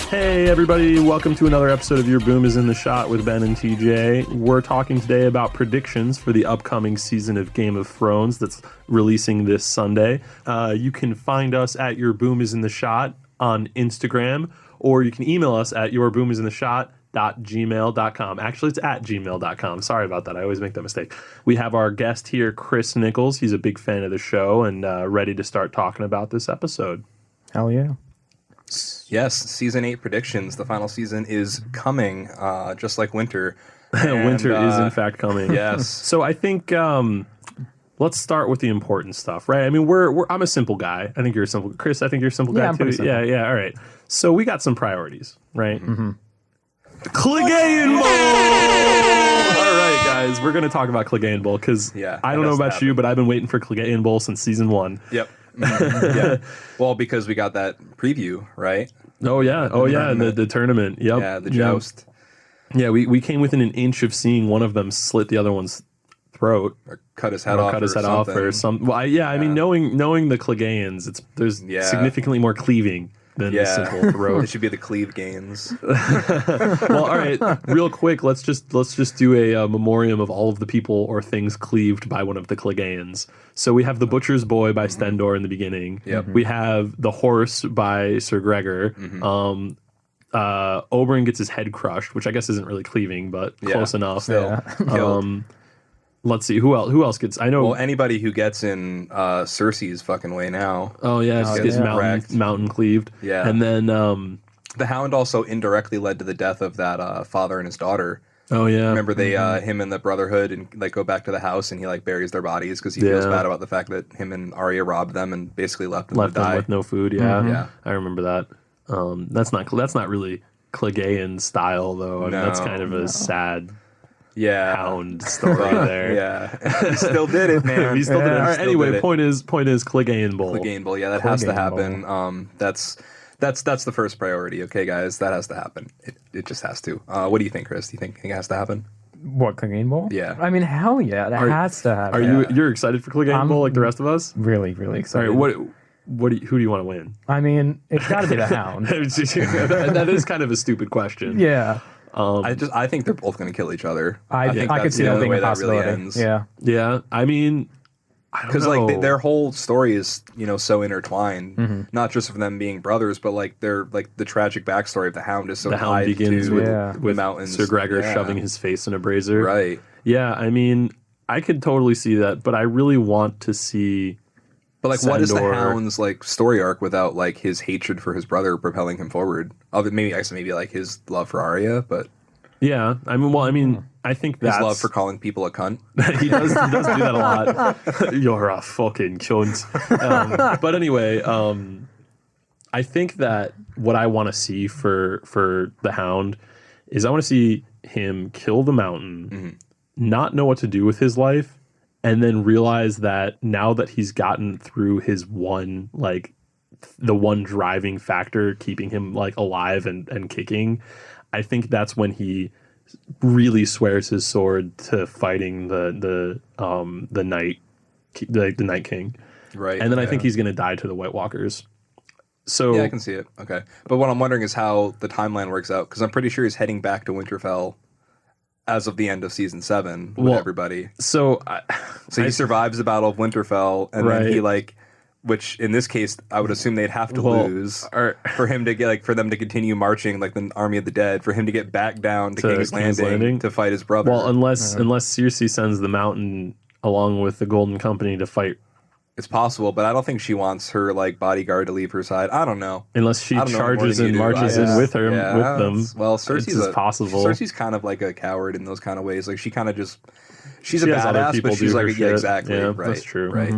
Hey everybody, welcome to another episode of Your Boom is in the Shot with Ben and TJ. We're talking today about predictions for the upcoming season of Game of Thrones that's releasing this Sunday. You can find us at Your Boom is in the Shot on Instagram, or you can email us at yourboomisinintheshot.gmail.com. Actually, it's at gmail.com. Sorry about that. I always make that mistake. We have our guest here, Chris Nichols. He's a big fan of the show and ready to start talking about this episode. Hell yeah. Yes, season 8 predictions. The final season is coming, just like winter. And, winter is in fact coming. Yes. So I think let's start with the important stuff, right? I mean, I'm a simple guy. I think you're a simple. Chris, I think you're a simple guy I'm too. simple. Yeah. All right. So we got some priorities, right? Mm-hmm. Clegane Bowl. All right, guys, we're gonna talk about Clegane Bowl because I don't know about you, but I've been waiting for Clegane Bowl since season 1. Yep. Yeah. Well, because we got that preview, right? Oh yeah. The tournament. Yep. Yeah, the joust. Yeah, we came within an inch of seeing one of them slit the other one's throat, Or cut his head off, or something. Well, I mean, knowing the Cleganeans, there's significantly more cleaving than the simple throat. It should be the cleave gains. Well, all right, real quick, let's just do a memoriam of all of the people or things cleaved by one of the Cleganeans. So we have the Butcher's Boy by Stendor in the beginning. Yep. We have the Horse by Sir Gregor. Oberyn gets his head crushed, which I guess isn't really cleaving, but close enough. Still. Let's see, who else gets... I know... Well, anybody who gets in Cersei's fucking way now. Oh, yeah, just gets mountain cleaved. Yeah. And then... the Hound also indirectly led to the death of that father and his daughter. Oh, yeah. Remember they, him and the Brotherhood, and like go back to the house, and he like buries their bodies because he feels bad about the fact that him and Arya robbed them and basically left them to die. With no food, yeah. I remember that. That's not really Clegane style, though. I mean, that's kind of a sad... Hound story there. Yeah. He still did it, man. He still did it. All right, anyway, point is Clegane Bowl. Clegane Bowl, yeah, that has to happen. That's the first priority, okay, guys? That has to happen. It just has to. What do you think, Chris? Do you think it has to happen? What, Clegane Bowl? Yeah. I mean, hell yeah, that has to happen. You're excited for Clegane Bowl like the rest of us? Really, really excited. All right, who do you want to win? I mean, it's got to be the Hound. That is kind of a a question. Yeah. I think they're both going to kill each other. I think could see that being a possibility. Really ends. Yeah. I mean, because like their whole story is so intertwined, not just for them being brothers, but like their like the tragic backstory of the Hound is so the Hound tied begins to with mountains. Sir Gregor shoving his face in a brazier. Right. Yeah. I mean, I could totally see that, but I really want to see. But like, what is the Hound's like story arc without like his hatred for his brother propelling him forward? Maybe like his love for Arya, but yeah, I mean, I think that's his love for calling people a cunt. he does do that a lot. You're a fucking cunt. But anyway, I think that what I want to see for the Hound is I want to see him kill the Mountain, not know what to do with his life. And then realize that now that he's gotten through his one, like the one driving factor keeping him like alive and kicking, I think that's when he really swears his sword to fighting the Night King. Right. And then I think he's going to die to the White Walkers. So yeah, I can see it. Okay. But what I'm wondering is how the timeline works out, because I'm pretty sure he's heading back to Winterfell as of the end of season 7 with everybody. So he survives the Battle of Winterfell, and then he which in this case I would assume they'd have to lose for him to get for them to continue marching like the Army of the Dead, for him to get back down to King's Landing to fight his brother. Well, unless Cersei sends the Mountain along with the Golden Company to fight. It's possible, but I don't think she wants her like bodyguard to leave her side. I don't know. Unless she charges and marches in with her with them. Well, Cersei's possible. Cersei's kind of like a coward in those kind of ways. Like she kind of she's a badass, but she's like exactly. Yeah, right, that's true. Right.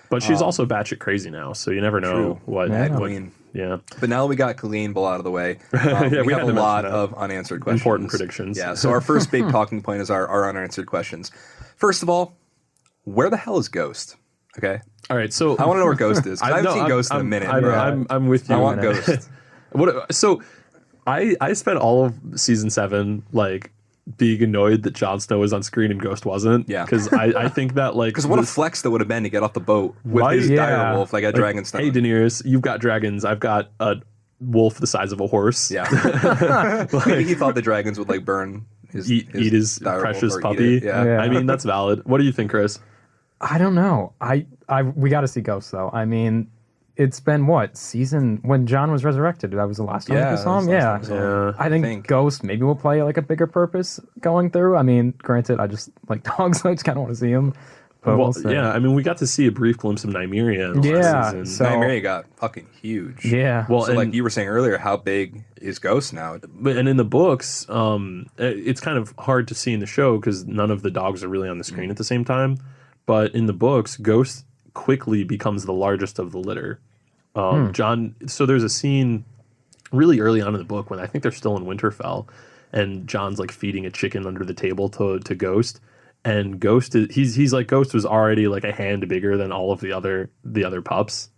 But she's also batshit crazy now, so you never know what. Yeah. But now that we got Clegane Bowl out of the way, we have a lot of unanswered questions. Important predictions. Yeah. So our first big talking point is our unanswered questions. First of all, where the hell is Ghost? Okay. All right, so I want to know where Ghost is. I haven't seen Ghost in a minute. I'm with you. I want Ghost. So I spent all of season 7 like being annoyed that Jon Snow was on screen and Ghost wasn't. Yeah. Because I think that like because what a flex that would have been to get off the boat with his direwolf like a dragon stone. Hey Daenerys, you've got dragons. I've got a wolf the size of a horse. Yeah. Maybe he thought the dragons would like burn eat his precious puppy. Yeah. I mean, that's valid. What do you think, Chris? I don't know. We got to see Ghost though. I mean, it's been what season when Jon was resurrected? That was the last time we saw him. Yeah. I think Ghost maybe will play like a bigger purpose going through. I mean, granted, I just like dogs. So I just kind of want to see him. Well, yeah. I mean, we got to see a brief glimpse of Nymeria in the last season. So Nymeria got fucking huge. Yeah. Well, so like you were saying earlier, how big is Ghost now? And in the books, it's kind of hard to see in the show because none of the dogs are really on the screen at the same time. But in the books, Ghost quickly becomes the largest of the litter. Jon. So there's a scene really early on in the book when I think they're still in Winterfell, and Jon's like feeding a chicken under the table to Ghost, and Ghost he's like Ghost was already like a hand bigger than all of the other pups,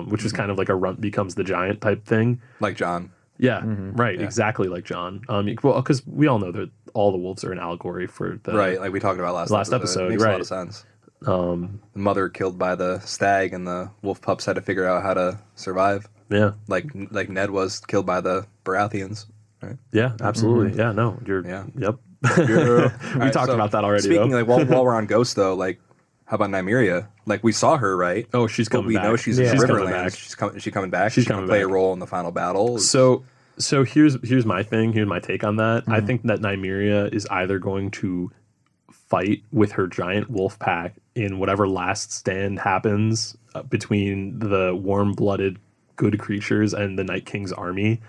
which is kind of like a runt becomes the giant type thing, like Jon. Yeah, right, exactly like Jon. Well, because we all know that all the wolves are an allegory for the like we talked about last episode. It makes a lot of sense. The mother killed by the stag, and the wolf pups had to figure out how to survive. Yeah, like Ned was killed by the Baratheons. Right? Yeah, absolutely. Yeah, no, Yep. We talked about that already. Speaking while we're on Ghost though, like how about Nymeria? Like we saw her, right? Oh, she's coming back. We know she's in Riverlands. She's coming back. She's going to play a role in the final battle. So here's my thing. Here's my take on that. I think that Nymeria is either going to fight with her giant wolf pack in whatever last stand happens between the warm-blooded good creatures and the Night King's army,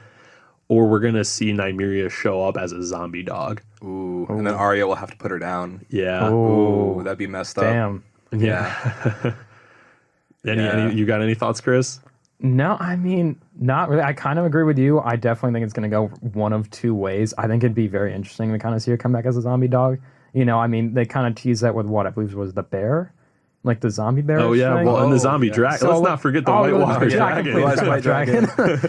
or we're gonna see Nymeria show up as a zombie dog. Ooh. And then Arya will have to put her down. Yeah. Ooh, that'd be messed up. Damn. Yeah. Any you got any thoughts, Chris? No, I mean, not really. I kind of agree with you. I definitely think it's going to go one of two ways. I think it'd be very interesting to kind of see her come back as a zombie dog. You know, I mean, they kind of teased that with what I believe was the bear, like the zombie bear. Oh yeah, well, and the zombie dragon. So, Let's not forget the White Walker dragon. White dragon.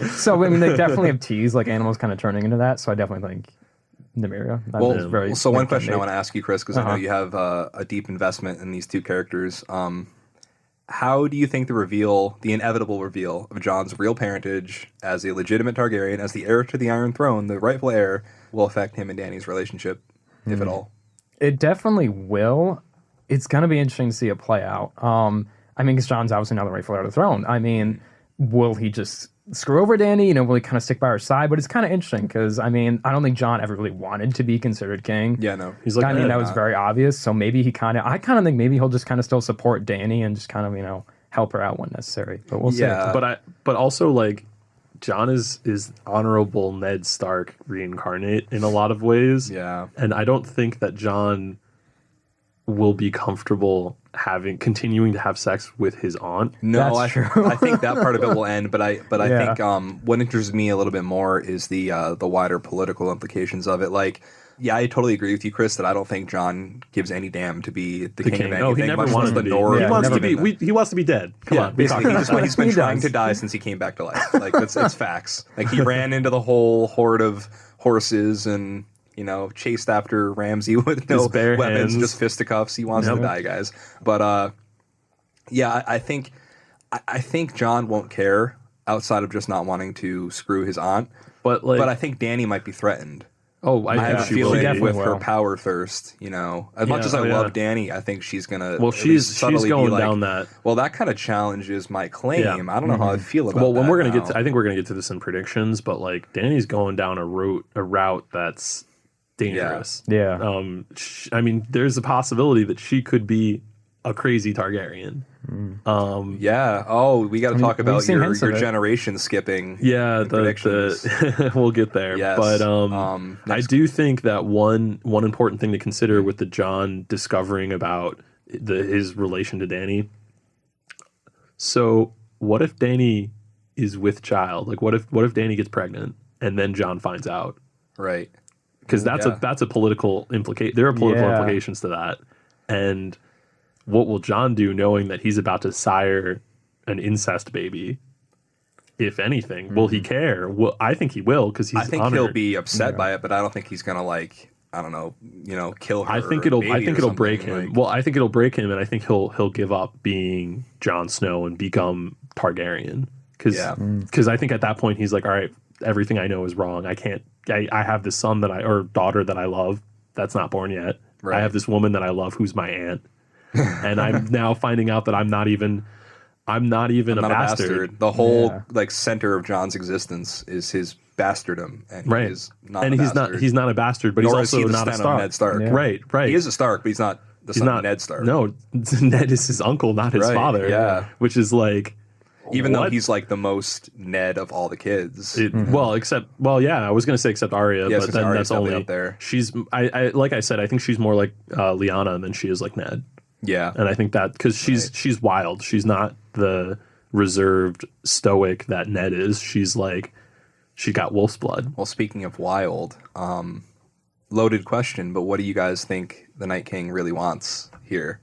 So I mean, they definitely have teased like animals kind of turning into that. So I definitely think Nymeria. So one question I want to ask you, Chris, because I know you have a deep investment in these two characters. How do you think the inevitable reveal of Jon's real parentage as a legitimate Targaryen, as the heir to the Iron Throne, the rightful heir, will affect him and Dany's relationship, if at all? It definitely will. It's going to be interesting to see it play out. I mean, because Jon's obviously now the rightful heir to the throne. I mean, will he just screw over Dany? You know, will he kind of stick by her side? But it's kind of interesting because, I mean, I don't think Jon ever really wanted to be considered king. Yeah, no. He's like, I mean, that was very obvious. So maybe I kind of think maybe he'll just kind of still support Dany and just kind of, you know, help her out when necessary. But we'll see. But also, like, Jon is honorable Ned Stark reincarnate in a lot of ways. Yeah. And I don't think that Jon will be comfortable continuing to have sex with his aunt. No, I think that part of it will end, but I think what interests me a little bit more is the wider political implications of it. Like, yeah, I totally agree with you, Chris, that I don't think Jon gives any damn to be the king of anything. No, he never wanted to be. He wants to be dead. Come on. Basically, he's been trying to die since he came back to life. Like, it's facts. Like, he ran into the whole horde of horses and, you know, chased after Ramsay with no weapons, just fisticuffs. He wants to die, guys. But I think Jon won't care outside of just not wanting to screw his aunt. But I think Dany might be threatened. Oh, I have a feeling with her power thirst, you know. As much as I love Dany, I think she's gonna. Well, she's going down that. Well, that kind of challenges my claim. Yeah. I don't know how I feel about. Well, when we're gonna I think we're gonna get to this in predictions, but like Dany's going down a route that's dangerous. Yeah. I mean, there's a possibility that she could be a crazy Targaryen. Yeah. Oh, we got to talk about your generation skipping. Yeah, we'll get there. Yes. But I do think that one important thing to consider with the Jon discovering about his relation to Dany. So, what if Dany is with child? Like, what if Dany gets pregnant and then Jon finds out? Right. Because that's a political implication. There are political implications to that, and what will Jon do knowing that he's about to sire an incest baby? If anything, will he care? Well, I think he will because he's. I think honored. He'll be upset by it, but I don't think he's gonna kill her. I think it'll break him. Like, well, I think it'll break him, and I think he'll give up being Jon Snow and become Targaryen because I think at that point he's like, all right, everything I know is wrong. I have this son or daughter that I love that's not born yet. Right. I have this woman that I love who's my aunt, and I'm now finding out that I'm not even a bastard. The whole like center of Jon's existence is his bastardom, and he is not. And he's not a bastard, but he's also not a Stark. Ned Stark. Yeah. Right. He is a Stark, but he's not the son of Ned Stark. No, Ned is his uncle, not his father. Yeah, which is like. Even though he's like the most Ned of all the kids. Well, I was going to say except Arya, but then Arya's that's only up there. She's, like I said, I think she's more like Lyanna than she is like Ned. Yeah. And I think that because she's wild. She's not the reserved stoic that Ned is. She's like, she got wolf's blood. Well, speaking of wild, loaded question, but what do you guys think the Night King really wants here?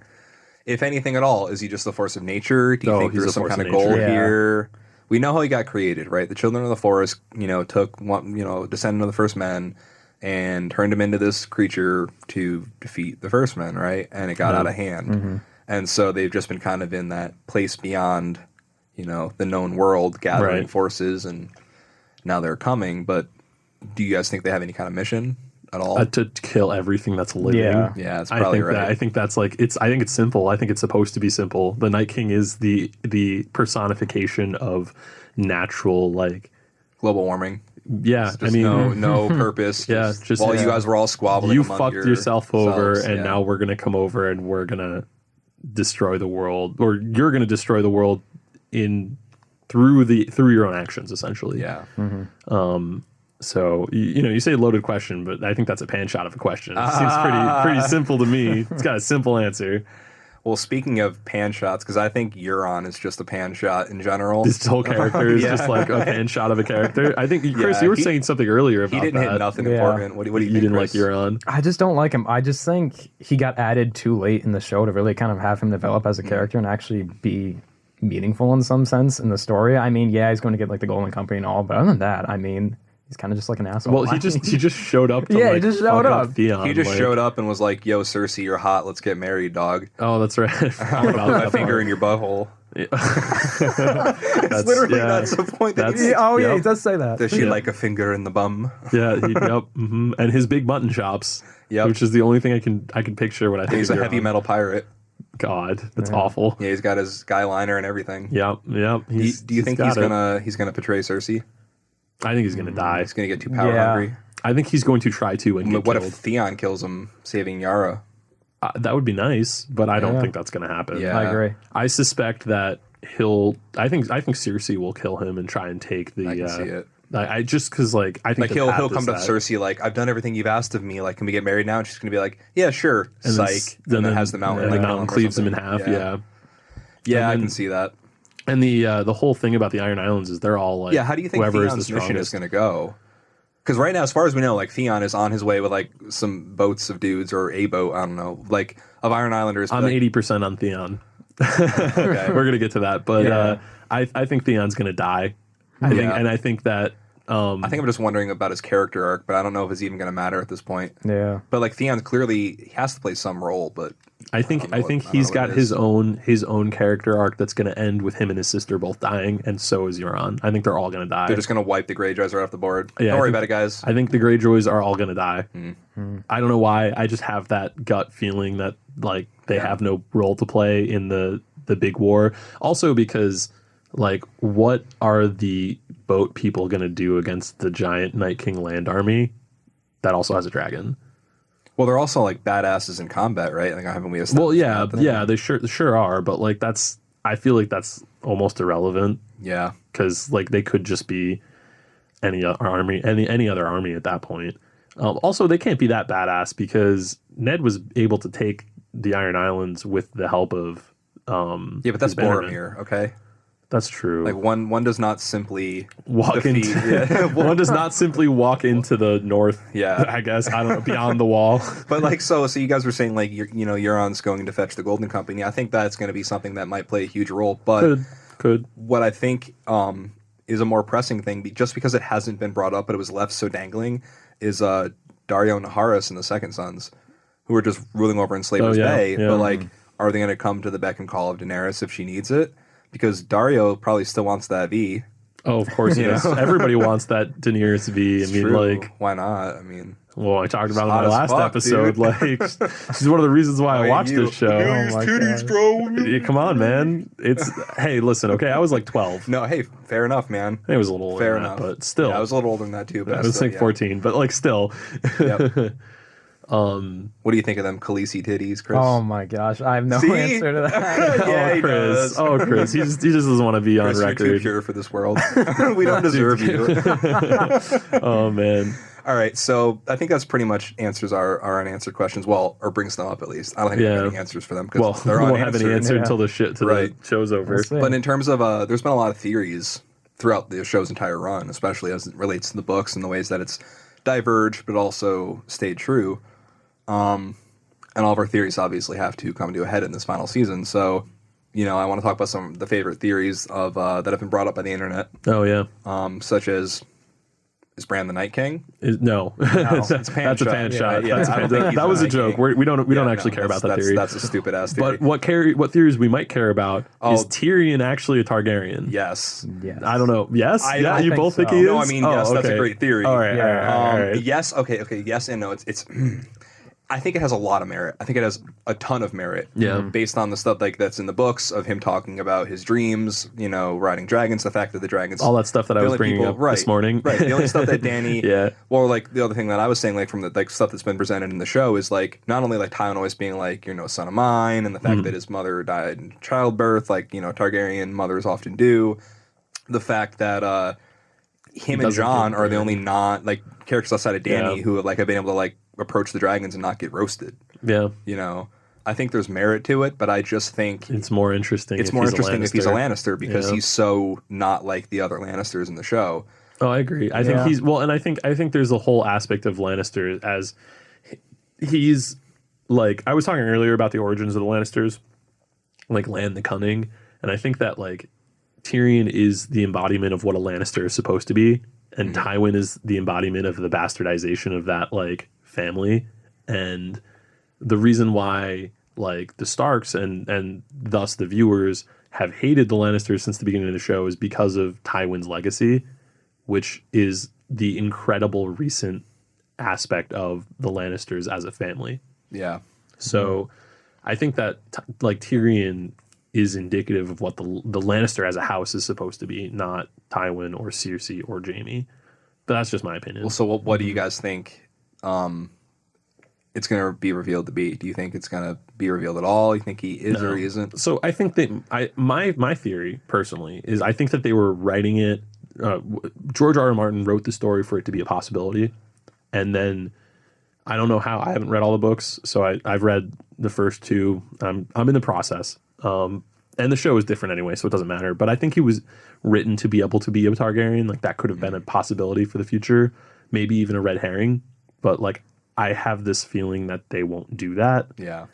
If anything at all, is he just the force of nature? Do you think there's some kind of goal here? We know how he got created, right? The children of the forest, took one, descendant of the first men and turned him into this creature to defeat the first men, right? And it got out of hand. Mm-hmm. And so they've just been kind of in that place beyond, the known world, gathering forces, and now they're coming. But do you guys think they have any kind of mission at all? To kill everything that's living. Yeah, that's probably right. I think that's like I think it's simple. I think it's supposed to be simple. The Night King is the personification of natural, like, global warming. Yeah, I mean, no purpose. Just while you guys were all squabbling. You fucked yourself over, and now we're gonna come over and we're gonna destroy the world, or you're gonna destroy the world through your own actions, essentially. Yeah. Mm-hmm. So, you say loaded question, but I think that's a pan shot of a question. It seems pretty simple to me. It's got a simple answer. Well, speaking of pan shots, because I think Euron is just a pan shot in general. This whole character is just like a pan shot of a character. I think, Chris, you were saying something earlier about that. He didn't hit nothing important. What do you think, didn't Chris? like Euron? I just don't like him. I just think he got added too late in the show to really kind of have him develop as a character and actually be meaningful in some sense in the story. I mean, he's going to get like the Golden Company and all, but other than that, I mean... He's kind of just like an asshole. Well, he just showed up. He just showed up. Theon, he just showed up and was like, "Yo, Cersei, you're hot. Let's get married, dog." Oh, that's right. I put my finger in your butthole. Yeah. That's literally that's the point. He does say that. Does she like a finger in the bum? Yeah. Mm-hmm. And his big mutton chops. Which is the only thing I can picture when I think he's a heavy metal pirate. God, that's awful. Yeah, he's got his guy liner and everything. Yep. Do you think he's gonna betray Cersei? I think he's going to die. He's going to get too power hungry. I think he's going to try to and get What killed. if Theon kills him, saving Yara? That would be nice, but I don't think that's going to happen. Yeah. I agree. I suspect that I think Cersei will kill him and try and take the. I can see it. I just because I think he'll come to Cersei like, I've done everything you've asked of me. Like, can we get married now? And she's going to be like, yeah, sure. And psych. Then has the mountain. The mountain cleaves him in half. Yeah, I can see that. And the whole thing about the Iron Islands is they're all like, how do you think Theon's mission is going to go? Because right now, as far as we know, like Theon is on his way with like some boats of dudes or a boat, I don't know, like of Iron Islanders. I'm 80% on Theon. Okay. We're gonna get to that, but I think Theon's gonna die. I think that. I think I'm just wondering about his character arc, but I don't know if it's even going to matter at this point. Yeah. But like Theon clearly he has to play some role, but I think he's got his own character arc that's going to end with him and his sister both dying, and so is Euron. I think they're all going to die. They're just going to wipe the Greyjoys right off the board. Yeah, don't worry about it, guys. I think the Greyjoys are all going to die. Mm-hmm. I don't know why. I just have that gut feeling that like they have no role to play in the big war. Also because like what are the boat people going to do against the giant Night King land army that also has a dragon? Well, they're also like badasses in combat, right? Like, haven't we established? Well, yeah, they sure are. But like I feel like that's almost irrelevant. Yeah, because like they could just be any other army at that point. Also, they can't be that badass because Ned was able to take the Iron Islands with the help of. But that's Boromir, okay. That's true. Like one does not simply walk into one does not simply walk into the north. Yeah, I guess I don't know, beyond the wall. But like so you guys were saying like Euron's going to fetch the Golden Company. I think that's going to be something that might play a huge role. But could what I think is a more pressing thing, just because it hasn't been brought up, but it was left so dangling, is Dario Naharis and the Second Sons, who are just ruling over Enslavers Bay. Yeah. But like, are they going to come to the beck and call of Daenerys if she needs it? Because Dario probably still wants that V. Oh, of course he does. Everybody wants that Daenerys V. I mean, true. like, why not? I mean, well, I talked about it in my last episode. Dude. Like, she's one of the reasons why I watched this show. Oh my titties, bro. Yeah, come on, man. Hey, listen, okay, I was like 12. No, hey, fair enough, man. It was a little older fair than enough, but still. Yeah, I was a little older than that too. But I was like 14, but like still. Yep. What do you think of them Khaleesi titties, Chris? Oh my gosh, I have no answer to that. Yeah, Chris. Oh, Chris. He just doesn't want to be Chris, on record. You're too pure for this world. We don't deserve you. Oh man. All right, so I think that's pretty much answers our unanswered questions. Well, or brings them up at least. I don't think we have any answers for them because we won't have any answer until the show's over. But in terms of, there's been a lot of theories throughout the show's entire run, especially as it relates to the books and the ways that it's diverged, but also stayed true. And all of our theories obviously have to come to a head in this final season. So, I want to talk about some of the favorite theories of that have been brought up by the internet. Oh yeah. Such as, is Bran the Night King? No. That's a pan shot. Yeah, that was a joke. We don't actually care about that theory. That's a stupid ass theory. But what theories we might care about is Tyrion actually a Targaryen? Yes. I don't know. Yes. You both think he is? No, I mean yes. That's a great theory. All right. All right. Yes. Okay. Yes and no. It's. I think it has a lot of merit. I think it has a ton of merit. Yeah. Based on the stuff that's in the books of him talking about his dreams, riding dragons, the fact that the dragons, all that stuff that I was bringing up this morning. Right. The only stuff that Dany, well, like the other thing that I was saying, like from the stuff that's been presented in the show is like not only like Tywin always being like you're no son of mine, and the fact that his mother died in childbirth, like Targaryen mothers often do. The fact that him and Jon are the only characters outside of Dany who have been able to like approach the dragons and not get roasted. Yeah. I think there's merit to it, but I just think it's more interesting. It's more interesting if he's a Lannister because he's so not like the other Lannisters in the show. Oh, I agree. I think he's and I think there's a whole aspect of Lannister as he's like I was talking earlier about the origins of the Lannisters, like Lan the Cunning, and I think that like Tyrion is the embodiment of what a Lannister is supposed to be, and Tywin is the embodiment of the bastardization of that like family. And the reason why like the Starks and thus the viewers have hated the Lannisters since the beginning of the show is because of Tywin's legacy, which is the incredible recent aspect of the Lannisters as a family. Yeah. So I think that like Tyrion is indicative of what the Lannister as a house is supposed to be, not Tywin or Cersei or Jaime. But that's just my opinion. Well, so what do you guys think it's going to be revealed to be? Do you think it's going to be revealed at all? You think he is or he isn't? So I think that my theory personally is I think that they were writing it. George R.R. Martin wrote the story for it to be a possibility, and then I don't know how. I haven't read all the books, so I've read the first two. I'm in the process, and the show is different anyway, so it doesn't matter. But I think he was written to be able to be a Targaryen. Like that could have been a possibility for the future, maybe even a red herring. But like I have this feeling that they won't do that. Yeah.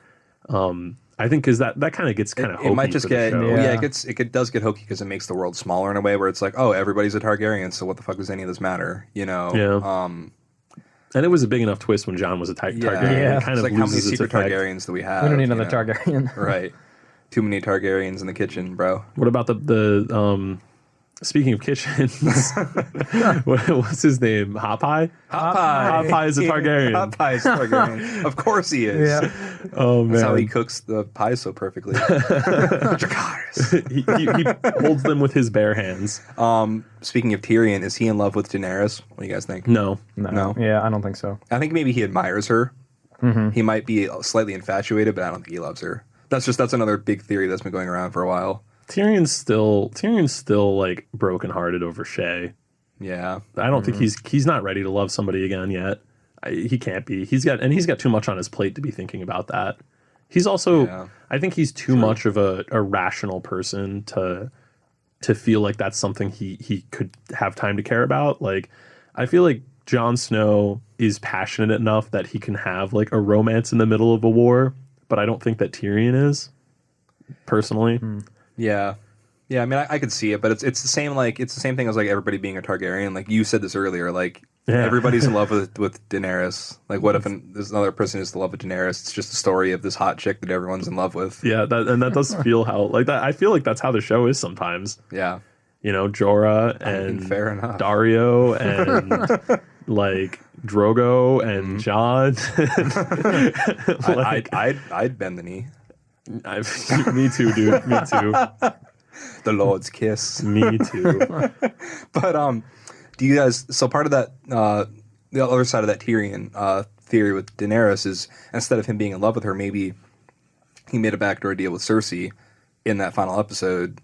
I think because that kind of gets kind of hokey. It might just get it does get hokey because it makes the world smaller in a way where it's like, oh, everybody's a Targaryen, so what the fuck does any of this matter? Yeah. And it was a big enough twist when John was a Targaryen. Yeah. It kind of like how many secret Targaryens do we have? We don't need another Targaryen. Right. Too many Targaryens in the kitchen, bro. What about the speaking of kitchens, what's his name? Hot Pie? Hot Pie is a Targaryen. Hot Pie is a Targaryen. Of course he is. Yeah. Oh, man. That's how he cooks the pie so perfectly. he holds them with his bare hands. Speaking of Tyrion, is he in love with Daenerys? What do you guys think? No. Yeah, I don't think so. I think maybe he admires her. He might be slightly infatuated, but I don't think he loves her. That's another big theory that's been going around for a while. Tyrion's still like brokenhearted over Shay. Yeah, I don't think he's not ready to love somebody again yet. He can't be. He's got too much on his plate to be thinking about that. He's also I think he's too much of a rational person to feel like that's something he could have time to care about. Like I feel like Jon Snow is passionate enough that he can have like a romance in the middle of a war, but I don't think that Tyrion is personally. Yeah. I mean, I could see it, but it's the same. Like it's the same thing as like everybody being a Targaryen. Like you said this earlier. Like Everybody's in love with Daenerys. Like, what if there's another person who's in love with Daenerys? It's just a story of this hot chick that everyone's in love with. Yeah, that does feel how like that. I feel like that's how the show is sometimes. Yeah, Jorah and fair enough. Dario and like Drogo and Jon. Like, I'd bend the knee. Me too, dude. Me too. The Lord's kiss. Me too. But do you guys? So part of that, the other side of that Tyrion theory with Daenerys is instead of him being in love with her, maybe he made a backdoor deal with Cersei in that final episode.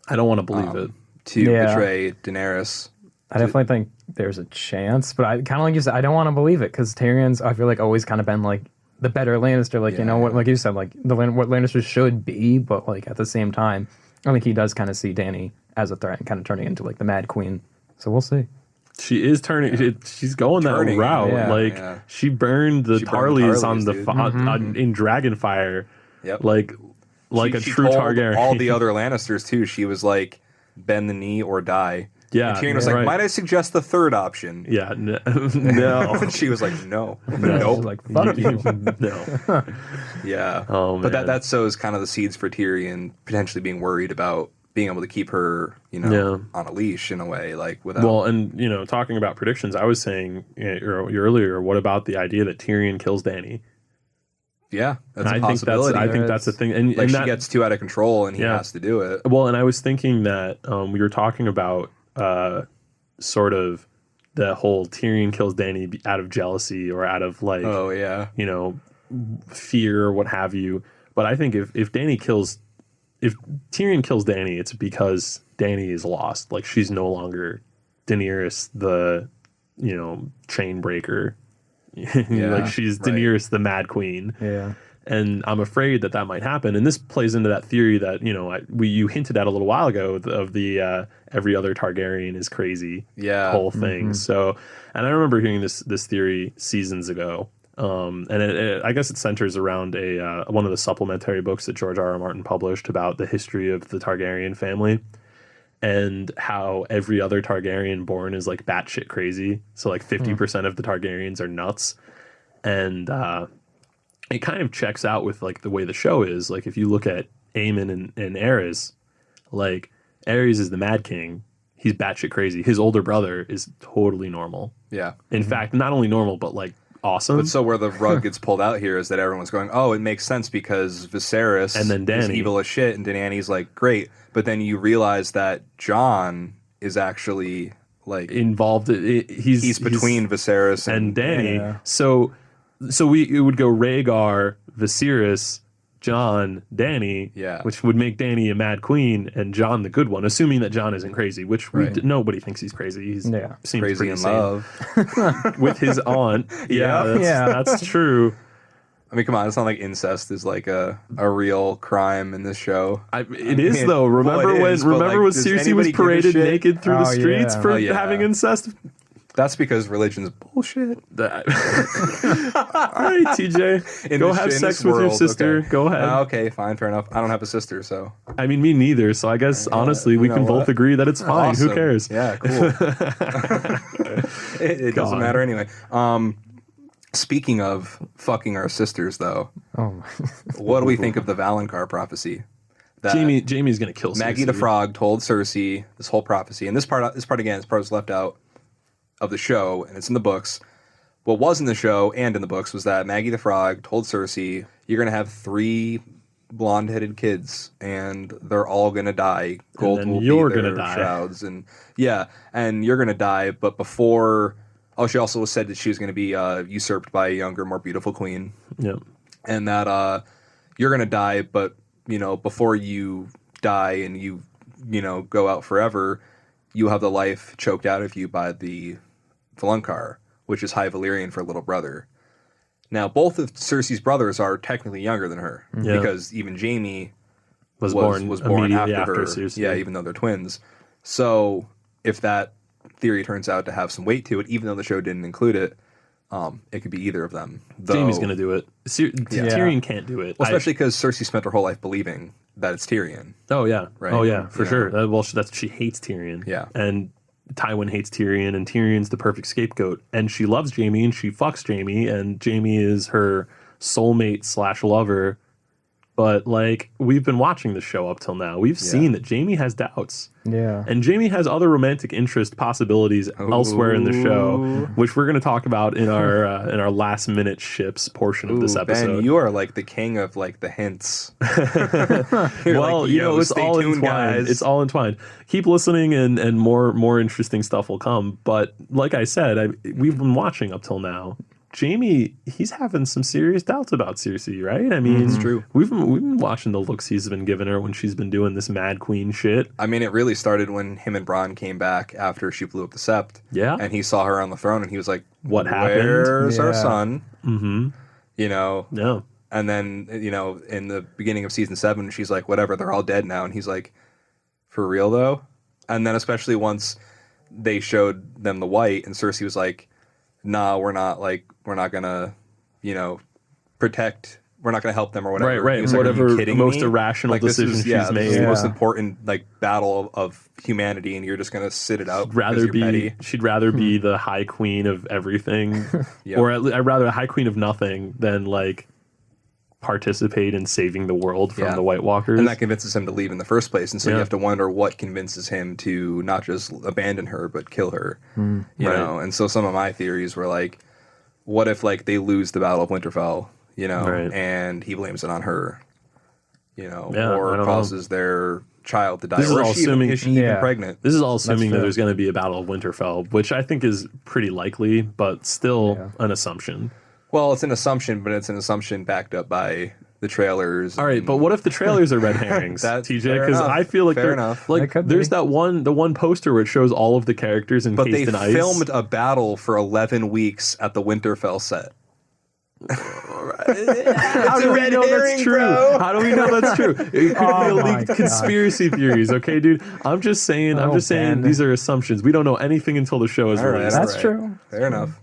I don't want to believe it. To betray Daenerys. I definitely think there's a chance, but I kind of like you said, I don't want to believe it because Tyrion's, I feel like, always kind of been like the better Lannister, like, what, like you said, like what Lannisters should be, but like at the same time, I think he does kind of see Dany as a threat and kind of turning into like the Mad Queen. So we'll see. She is turning. She's going that route. Yeah. She burned the Tarleys on the in Dragonfire. Yep. Like a true Targaryen. All the other Lannisters too. She was like, bend the knee or die. Yeah. And Tyrion was like, might I suggest the third option? Yeah. No. And she was like, no. Nope. Like, fuck you. No. Yeah. Oh, man. But that sows kind of the seeds for Tyrion potentially being worried about being able to keep her, on a leash in a way, like without. Well, and talking about predictions, I was saying earlier, what about the idea that Tyrion kills Dany? Yeah, that's a possibility. I think that's a thing, and like she gets too out of control, and he has to do it. Well, and I was thinking that we were talking about sort of the whole Tyrion kills Dany out of jealousy or out of like, fear or what have you. But I think if Tyrion kills Dany, it's because Dany is lost. Like she's no longer Daenerys, the chain breaker. Like she's Daenerys, the Mad Queen. Yeah. And I'm afraid that might happen. And this plays into that theory that you hinted at a little while ago of the every other Targaryen is crazy whole thing. Mm-hmm. So, and I remember hearing this theory seasons ago. And I guess it centers around one of the supplementary books that George R.R. Martin published about the history of the Targaryen family and how every other Targaryen born is like batshit crazy. So like 50% of the Targaryens are nuts. And it kind of checks out with like the way the show is. Like if you look at Aemon and Aerys, like Aerys is the Mad King. He's batshit crazy. His older brother is totally normal. Yeah. In fact, not only normal, but like awesome. But so where the rug gets pulled out here is that everyone's going, oh, it makes sense because Viserys and then Dany is evil as shit, and Dany's like, great. But then you realize that Jon is actually like involved. He's between Viserys and Dany. Yeah. So it would go Rhaegar, Viserys, Jon, Dany, which would make Dany a Mad Queen and Jon the good one, assuming that Jon isn't crazy, which nobody thinks he's crazy. He's seems crazy in insane. Love with his aunt. That's true. I mean, come on, it's not like incest is like a real crime in this show. It is though. Remember when Cersei was paraded naked through the streets for having incest? That's because religion's bullshit. All right, TJ. Go have sex with your sister. Okay. Go ahead. Okay, fine, fair enough. I don't have a sister, so. I mean, me neither. So I guess, honestly, we can both agree that it's fine. Awesome. Who cares? Yeah, cool. it doesn't matter anyway. Speaking of fucking our sisters, though, what do we think of the Valonqar prophecy? Jaime's going to kill Cersei. Maggie the Frog told Cersei this whole prophecy. And this part again, this part was left out of the show, and it's in the books. What was in the show and in the books was that Maggie the Frog told Cersei, you're going to have 3 blonde-headed kids, and they're all going to die. Gold will be their shrouds. And and you're going to die, but before... Oh, she also said that she was going to be usurped by a younger, more beautiful queen. Yep. And that you're going to die, but, before you die and you go out forever, you have the life choked out of you by the Valonqar, which is High Valyrian for little brother. Now, both of Cersei's brothers are technically younger than her, because even Jaime was born after her. Cersei. Yeah, even though they're twins. So if that theory turns out to have some weight to it, even though the show didn't include it, it could be either of them. Jaime's going to do it. Tyrion can't do it. Well, especially because Cersei spent her whole life believing that it's Tyrion. Oh, yeah. Right? Oh, yeah, for sure. Well, she hates Tyrion. Yeah. And Tywin hates Tyrion, and Tyrion's the perfect scapegoat, and she loves Jaime, and she fucks Jaime, and Jaime is her soulmate / lover. But like, we've been watching the show up till now. We've seen that Jaime has doubts. Yeah. And Jaime has other romantic interest possibilities elsewhere in the show, which we're going to talk about in our last minute ships portion of this episode. Ben, you are like the king of like the hints. Well, like, it's all entwined. Guys. It's all entwined. Keep listening, and more interesting stuff will come. But like I said, we've been watching up till now. Jaime, he's having some serious doubts about Cersei, right? I mean, it's true. We've been watching the looks he's been giving her when she's been doing this Mad Queen shit. I mean, it really started when him and Bronn came back after she blew up the Sept. Yeah. And he saw her on the throne, and he was like, What happened? Where's our son? Mm-hmm. You know? Yeah. And then, in the beginning of season 7, she's like, whatever, they're all dead now. And he's like, for real, though? And then especially once they showed them the white, and Cersei was like, nah, we're not gonna, protect. We're not gonna help them or whatever. Right. Like, whatever most irrational decision she's made. This is the most important battle of humanity, and you're just gonna sit it out. She'd rather be the High Queen of everything, or I'd rather a High Queen of nothing than like participate in saving the world from the White Walkers. And that convinces him to leave in the first place. And so you have to wonder what convinces him to not just abandon her, but kill her. You know? And so some of my theories were like, what if like they lose the Battle of Winterfell, and he blames it on her, or causes their child to die. This is all assuming, is she even pregnant? This is all assuming that there's going to be a Battle of Winterfell, which I think is pretty likely, but still an assumption. Well, it's an assumption, but it's an assumption backed up by the trailers. All right, but what if the trailers are red herrings, TJ? Because I feel like there's the one poster where it shows all of the characters encased in ice. But they filmed a battle for 11 weeks at the Winterfell set. How do we know that's true? Bro. How do we know that's true? It could be leaked conspiracy theories, okay, dude? I'm just saying. These are assumptions. We don't know anything until the show is released. That's true. Fair enough.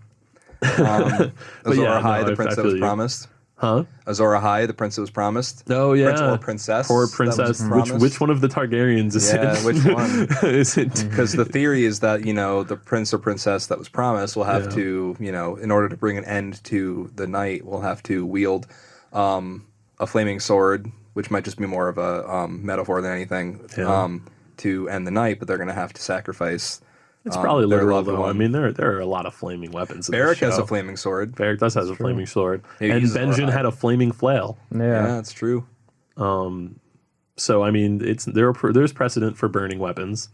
Azor Ahai, the prince that was promised. Huh? Azor Ahai, the prince that was promised. Oh yeah, prince or princess. Poor princess. Which one of the Targaryens is it? Yeah, which one is it? Because the theory is that the prince or princess that was promised will have to, in order to bring an end to the night, will have to wield a flaming sword, which might just be more of a metaphor than anything, to end the night. But they're going to have to sacrifice. It's probably literal, though. I mean, there are a lot of flaming weapons. Beric has a flaming sword. Beric does have a flaming sword. And Benjen had a flaming flail. Yeah, that's true. So, I mean, there's precedent for burning weapons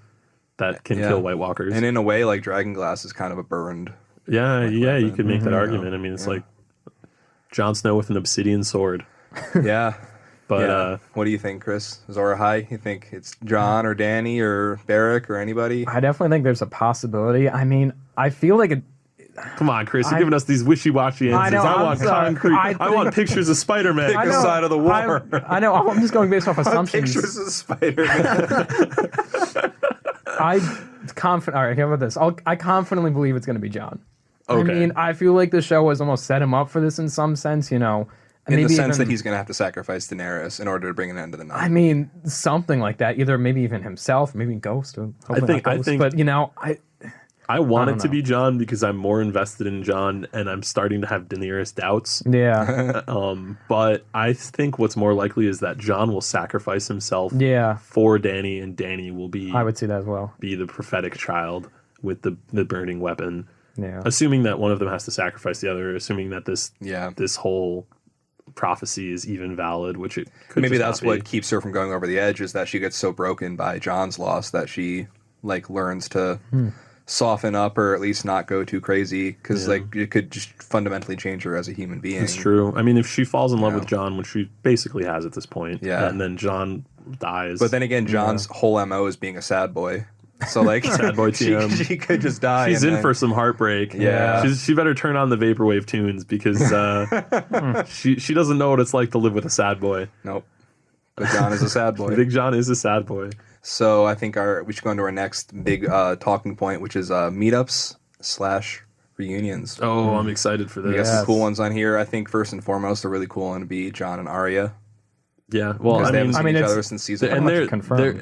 that can kill White Walkers. And in a way, like, Dragonglass is kind of a burned you could make that argument. I mean, it's like Jon Snow with an obsidian sword. Yeah. But what do you think, Chris? Azor Ahai? You think it's Jon or Dany or Beric or anybody? I definitely think there's a possibility. I mean, I feel like it. Come on, Chris, you're giving us these wishy-washy answers. I want concrete. I want pictures of Spider-Man. Pick a side of the war. I know. I'm just going based off assumptions. Pictures of Spider-Man. All right, how about this? I confidently believe it's going to be Jon. Okay. I mean, I feel like the show has almost set him up for this in some sense, In the sense that he's going to have to sacrifice Daenerys in order to bring an end to the night. I mean, something like that. Either maybe even himself, maybe Ghost. I think. But I want it to be Jon because I'm more invested in Jon, and I'm starting to have Daenerys doubts. Yeah. But I think what's more likely is that Jon will sacrifice himself. For Dany, and Dany will be. I would see that as well. Be the prophetic child with the burning weapon. Yeah. Assuming that one of them has to sacrifice the other. Assuming that this whole prophecy is even valid, which it could. Maybe that's what keeps her from going over the edge, is that she gets so broken by Jon's loss that she learns to soften up, or at least not go too crazy, because it could just fundamentally change her as a human being. It's true. I mean, if she falls in love with Jon, which she basically has at this point, and then Jon dies. But then again, Jon's whole MO is being a sad boy. So sad boy TM. She could just die. She's in for some heartbreak. Yeah, she better turn on the vaporwave tunes, because she doesn't know what it's like to live with a sad boy. Nope. But Jon is a sad boy. Big Jon is a sad boy. So I think we should go into our next big talking point, which is meetups / reunions. Oh, I'm excited for this. We got some cool ones on here. I think first and foremost, a really cool one would be Jon and Arya. Yeah, well, because I they haven't mean, seen each other since season and one.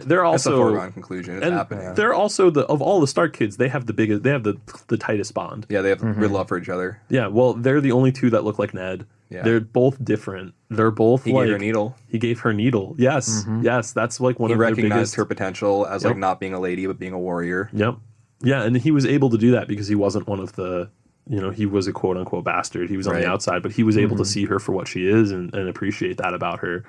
they're also that's a foregone conclusion. It's and happening. they're also of all the Stark kids, they have the tightest bond. Yeah, they have real love for each other. Yeah, well, they're the only two that look like Ned. Yeah. They're both different. They're both He like gave her a needle. He gave her needle. Yes, yes, that's like one He of their recognized biggest. her potential as like not being a lady but being a warrior. Yep. Yeah, and he was able to do that because he wasn't one of the, he was a quote unquote bastard. He was on the outside, but he was able to see her for what she is and appreciate that about her.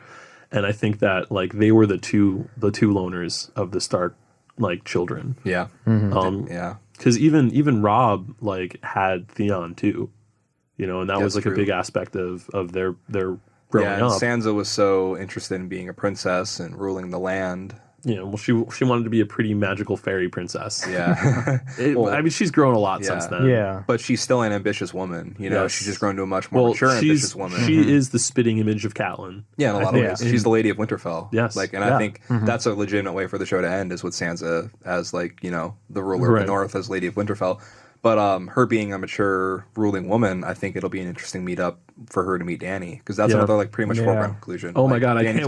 And I think that like they were the two loners of the Stark like children. Yeah. Yeah. Because even Rob like had Theon too, and that was like a big aspect of their growing up. Sansa was so interested in being a princess and ruling the land. Well, she wanted to be a pretty magical fairy princess. Yeah. I mean, she's grown a lot since then. Yeah. But she's still an ambitious woman. Yes. She's just grown to a much more mature, ambitious woman. She is the spitting image of Catelyn. Yeah, in a lot of ways. She's the Lady of Winterfell. Yes. I think that's a legitimate way for the show to end is with Sansa as the ruler of the North as Lady of Winterfell. But her being a mature ruling woman, I think it'll be an interesting meetup for her to meet Dany because that's another like pretty much foregone conclusion. Oh my god, Dany's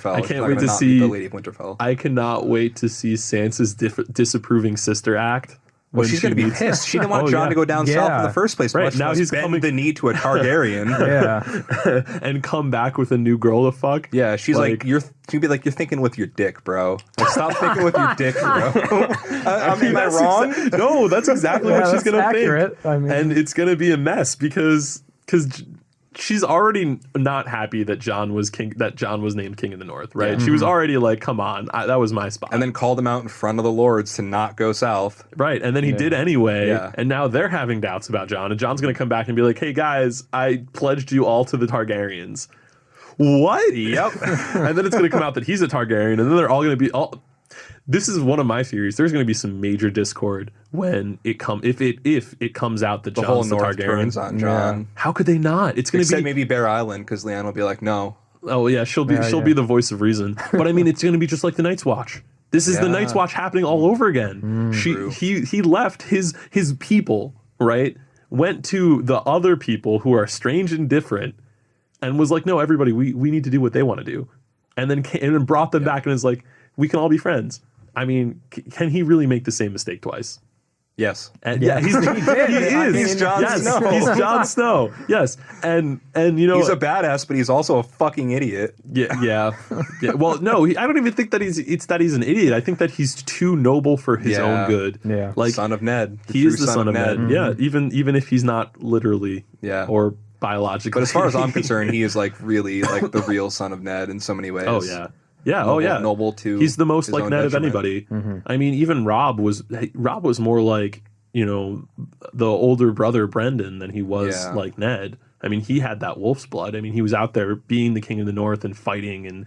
I can't wait to see the Lady of Winterfell. I cannot wait to see Sansa's disapproving sister act. Well, she's going to be pissed. She didn't want Jon to go down south in the first place. Right, now he's coming the knee to a Targaryen. And come back with a new girl to fuck. Yeah, she's she'd be like, you're thinking with your dick, bro. Like, stop thinking with your dick, bro. Am I wrong? No, that's exactly what she's going to think. I mean, and it's going to be a mess because she's already not happy that Jon was king, that Jon was named king of the North, right? She was already like, come on, that was my spot. And then called him out in front of the lords to not go south. Right, and then he did anyway, and now they're having doubts about Jon, and Jon's going to come back and be like, hey guys, I pledged you all to the Targaryens. What? Yep. And then it's going to come out that he's a Targaryen, and then they're all going to be all... This is one of my theories. There's going to be some major discord when it if it comes out that Jon's the North Targaryen. Turns on Jon. Yeah. How could they not? It's going to be maybe Bear Island because Lyanna will be like, no. Oh yeah, she'll be the voice of reason. But I mean, it's going to be just like the Night's Watch. This is the Night's Watch happening all over again. He left his people, right? Went to the other people who are strange and different, and was like, no, everybody, we need to do what they want to do, and then brought them back and is like, we can all be friends. I mean, can he really make the same mistake twice? Yes. And he is. He's Jon Snow. He's Jon Snow. Yes. And he's a badass, but he's also a fucking idiot. Yeah. Well, no, I don't even think that he's an idiot. I think that he's too noble for his own good. Yeah. Like son of Ned. He is the son of Ned. Yeah. Even if he's not literally. Yeah. Or biologically. But as far as I'm concerned, he is like really like the real son of Ned in so many ways. Oh yeah. Yeah. Noble too. He's the most like Ned of anybody. I mean, even Rob was more like the older brother Brendan than he was like Ned. I mean, he had that wolf's blood. I mean, he was out there being the king of the North and fighting and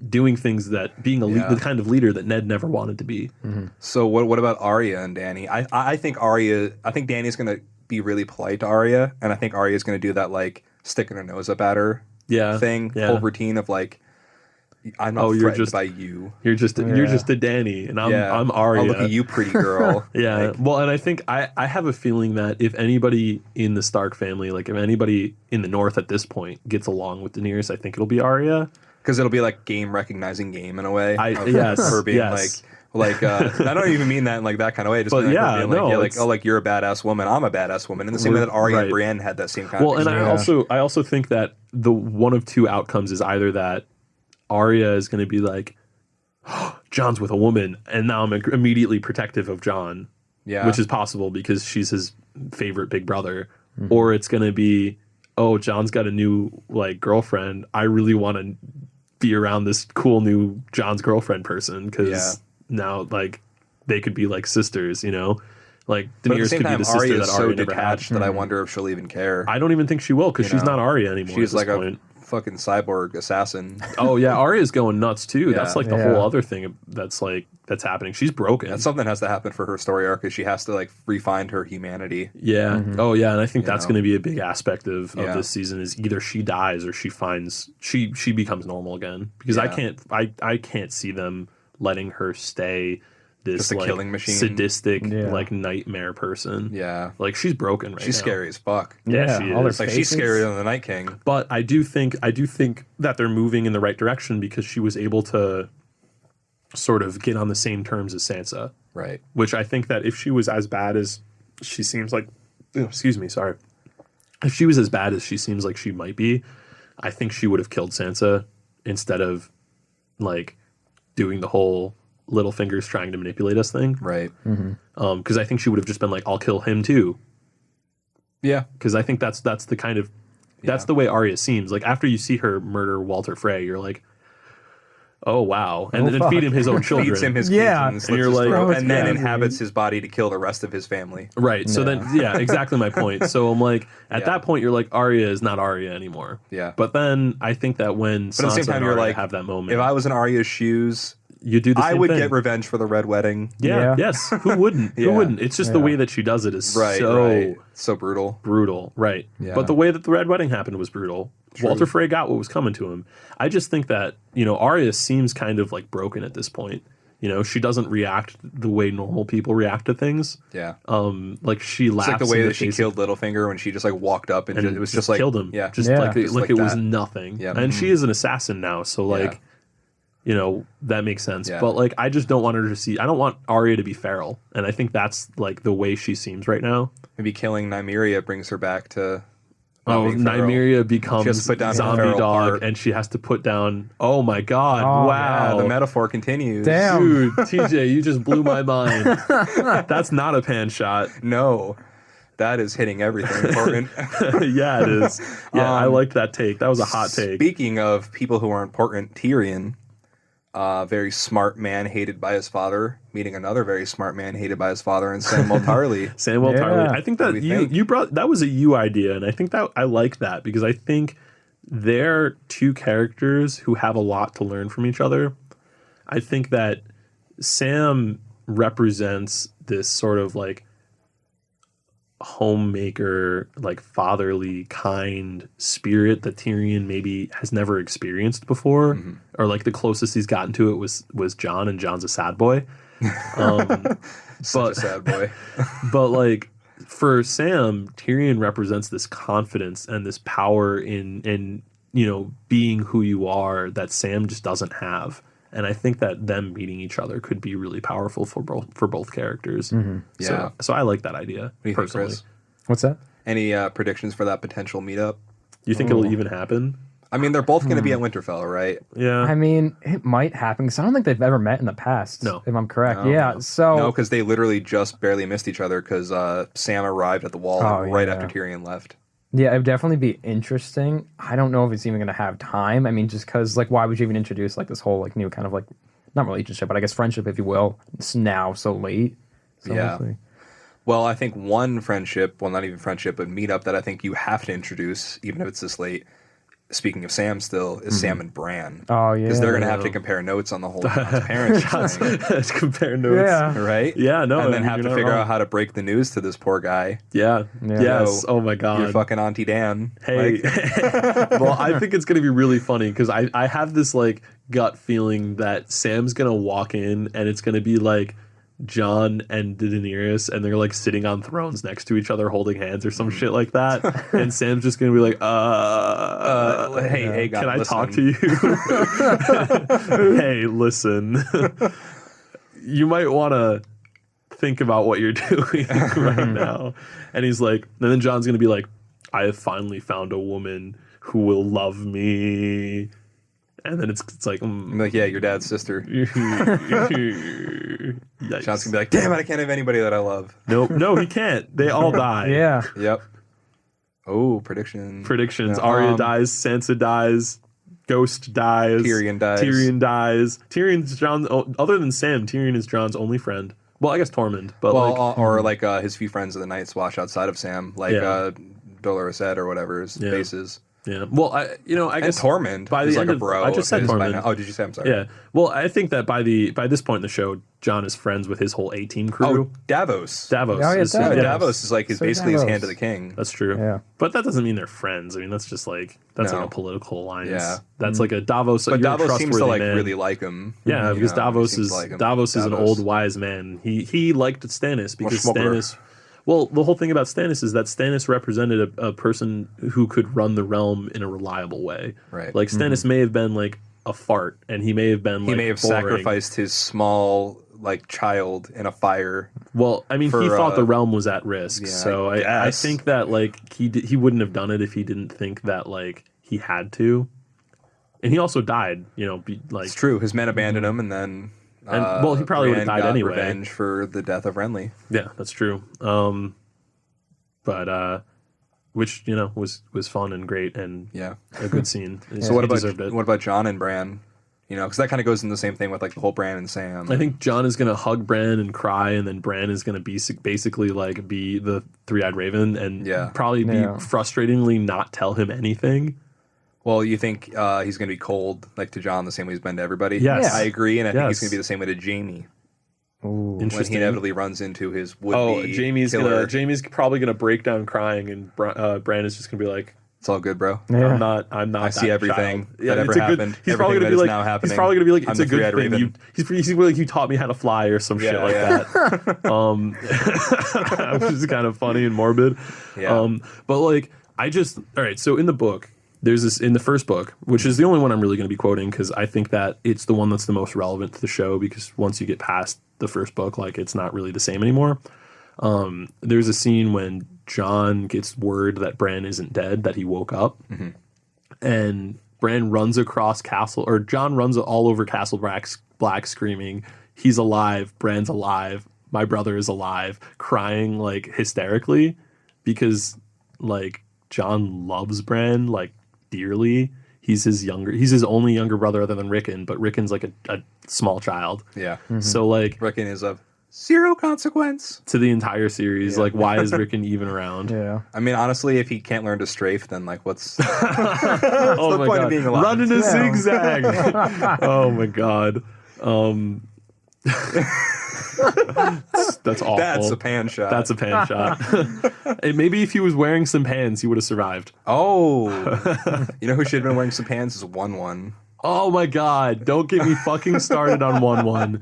doing things that being the kind of leader that Ned never wanted to be. So what about Arya and Dany? I think Dany's gonna be really polite to Arya, and I think Arya's gonna do that like sticking her nose up at her thing, whole routine of like, I'm not threatened by you. You're just a Dany, and I'm Arya. Oh, look at you, pretty girl. Yeah. Well, and I think I have a feeling that if anybody in the Stark family, like if anybody in the North at this point gets along with Daenerys, I think it'll be Arya. Because it'll be like game recognizing game in a way. Her being like I don't even mean that in like that kind of way. Just being like you're a badass woman, I'm a badass woman, in the same way that Arya and Brienne had that same kind of experience. And I also think that the one of two outcomes is either that Arya is going to be like, oh, Jon's with a woman, and now I'm immediately protective of Jon, which is possible because she's his favorite big brother, or it's going to be, oh, Jon's got a new like girlfriend. I really want to be around this cool new Jon's girlfriend person because now like they could be like sisters, Like Daenerys could be the sister Arya that Arya never had. that I wonder if she'll even care. I don't even think she will because she's not Arya anymore. She's like a fucking cyborg assassin. Oh yeah, Arya's going nuts too. That's like the whole other thing that's happening. She's broken. And something has to happen for her story arc, because she has to like re-find her humanity. Yeah. Oh yeah, and I think that's going to be a big aspect of this season is either she dies or she becomes normal again. Because I can't see them letting her stay this like killing machine, sadistic like nightmare person. Yeah, like she's broken right now. She's scary as fuck. Yeah, she is. Like she's scarier than the Night King. But I do think that they're moving in the right direction because she was able to sort of get on the same terms as Sansa. Right. Which I think that if she was as bad as she seems like, excuse me, sorry. If she was as bad as she seems like she might be, I think she would have killed Sansa instead of like doing the whole Littlefinger's trying to manipulate us thing. Right. Because I think she would have just been like, I'll kill him too. Yeah. Because I think that's the kind of, that's the way Arya seems. Like after you see her murder Walter Frey, you're like, oh wow, and then feed him his own children. Feeds him his kids and you're like, and then inhabits his body to kill the rest of his family. Right. So then, exactly my point. So I'm like, at that point, you're like, Arya is not Arya anymore. Yeah. But then I think that when Sansa at the same time, you're like, have that moment, if I was in Arya's shoes, you do the same I would thing. get revenge for the Red Wedding. Yeah. Yes. Who wouldn't? Who wouldn't? It's just the way that she does it is so brutal. Brutal. Right. Yeah. But the way that the Red Wedding happened was brutal. True. Walter Frey got what was coming to him. I just think that, Arya seems kind of like broken at this point. She doesn't react the way normal people react to things. Yeah. Like she laughs. It's like the way that she killed Littlefinger when she just like walked up and it was just like killed him. Yeah. Just like it was nothing. Yeah. And she is an assassin now, so like that makes sense. Yeah. But like I just don't want her to see. I don't want Arya to be feral, and I think that's like the way she seems right now. Maybe killing Nymeria brings her back to. Nymeria becomes zombie dog, and she has to put down. Oh my god! Wow, the metaphor continues. Damn, dude, TJ, you just blew my mind. That's not a pan shot. No, that is hitting everything important. Yeah, it is. Yeah, I liked that take. That was a hot take. Speaking of people who are important, Tyrion. Very smart man hated by his father, meeting another very smart man hated by his father, and Samwell Tarly. Tarly. I think that you brought that was a you idea, and I think that I like that because I think they're two characters who have a lot to learn from each other. I think that Sam represents this sort of like homemaker, like fatherly, kind spirit that Tyrion maybe has never experienced before, or like the closest he's gotten to it was Jon, and Jon's a sad boy. Such a sad boy. But like for Sam, Tyrion represents this confidence and this power in being who you are that Sam just doesn't have. And I think that them meeting each other could be really powerful for both characters. Yeah. So I like that idea. What do you think, Chris? What's that? Any predictions for that potential meetup? You think it'll even happen? I mean, they're both going to be at Winterfell, right? Yeah. I mean, it might happen because I don't think they've ever met in the past. No. If I'm correct. No. So no, because they literally just barely missed each other because Sam arrived at the wall right after Tyrion left. Yeah, it would definitely be interesting. I don't know if it's even going to have time. I mean, just because, like, why would you even introduce, like, this whole, like, new kind of, like, not relationship, but I guess friendship, if you will, it's now so late. So yeah. Well, I think one friendship, well, not even friendship, but meetup that I think you have to introduce, even if it's this late, speaking of Sam still, is Sam and Bran. Oh, yeah. Because they're going to have to compare notes on the whole parents thing. Compare notes. Yeah. Right? Yeah, no. And then have to figure out how to break the news to this poor guy. Yeah. Yes. Oh, my God. You're fucking Auntie Dan. Hey. Well, I think it's going to be really funny because I have this, like, gut feeling that Sam's going to walk in and it's going to be, like, Jon and Daenerys, and they're like sitting on thrones next to each other holding hands or some shit like that, and Sam's just gonna be like hey God, can I listen. talk to you? Hey, listen. You might want to think about what you're doing right now. And he's like, and then Jon's gonna be like, I have finally found a woman who will love me. And then it's like, I'm like, yeah, your dad's sister. Yikes. John's gonna be like, damn it, I can't have anybody that I love. Nope, no, he can't. They all die. Yeah. Yep. Oh, predictions. Yeah, Arya dies, Sansa dies, Ghost dies, Tyrion dies. Tyrion's Jon's. Other than Sam, Tyrion is Jon's only friend. Well, I guess Tormund, but or his few friends of the Night's Watch outside of Sam, like Dolorous Ed or whatever his face is. Yeah. Well, I guess Tormund by the end like a of, bro. I just said Tormund. Oh, did you say? I'm sorry. Yeah. Well, I think that by this point in the show, Jon is friends with his whole A-Team crew. Oh, Davos. Oh, yeah, Davos is like basically his hand to the king. That's true. Yeah. But that doesn't mean they're friends. I mean, that's just like like a political alliance. Yeah. That's like a Davos. But you're Davos seems to like man. really like him. Yeah, because Davos is like Davos is an old wise man. He liked Stannis because Stannis. Well, the whole thing about Stannis is that Stannis represented a person who could run the realm in a reliable way. Right. Like Stannis may have been like a fart, and he may have been like he may have sacrificed his small like child in a fire. Well, I mean, he thought the realm was at risk, so I think that like he wouldn't have done it if he didn't think that like he had to. And he also died, It's true. His men abandoned him, and then. He probably would have died anyway. Revenge for the death of Renly. Yeah, that's true. Which was fun and great and a good scene. So what about Jon and Bran? Because that kind of goes in the same thing with like the whole Bran and Sam. I think Jon is gonna hug Bran and cry, and then Bran is gonna be basically like be the three-eyed raven and probably be frustratingly not tell him anything. Well, you think he's going to be cold, like to Jon, the same way he's been to everybody? Yes. I agree, and I think he's going to be the same way to Jaime. Ooh. When he inevitably runs into his would-be killer. Jamie's probably going to break down crying, and Bran is just going to be like, "It's all good, bro. Yeah. I'm not. I see everything that ever happened. He's probably going to be like, now happening. He's probably going to be like, it's a good thing. Raven. He's like, you taught me how to fly or some shit like that. Which is kind of funny and morbid. Yeah. But like, all right. So in the book. There's this in the first book, which is the only one I'm really going to be quoting because I think that it's the one that's the most relevant to the show because once you get past the first book, like it's not really the same anymore. There's a scene when Jon gets word that Bran isn't dead, that he woke up, and Bran runs across Jon runs all over Castle Black screaming, "He's alive, Bran's alive, my brother is alive," crying like hysterically because like Jon loves Bran like dearly. He's his only younger brother other than Rickon, but Rickon's like a small child. Yeah. Mm-hmm. So like Rickon is of zero consequence to the entire series. Like why is Rickon even around? Yeah. I mean, honestly, if he can't learn to strafe, then like what's, what's the point of being alive? Running a zigzag. Oh my god. That's awful. That's a pan shot. That's a pan shot. And maybe if he was wearing some pants, he would have survived. Oh, you know who should have been wearing some pants is 1-1. Oh my god! Don't get me fucking started on 1-1.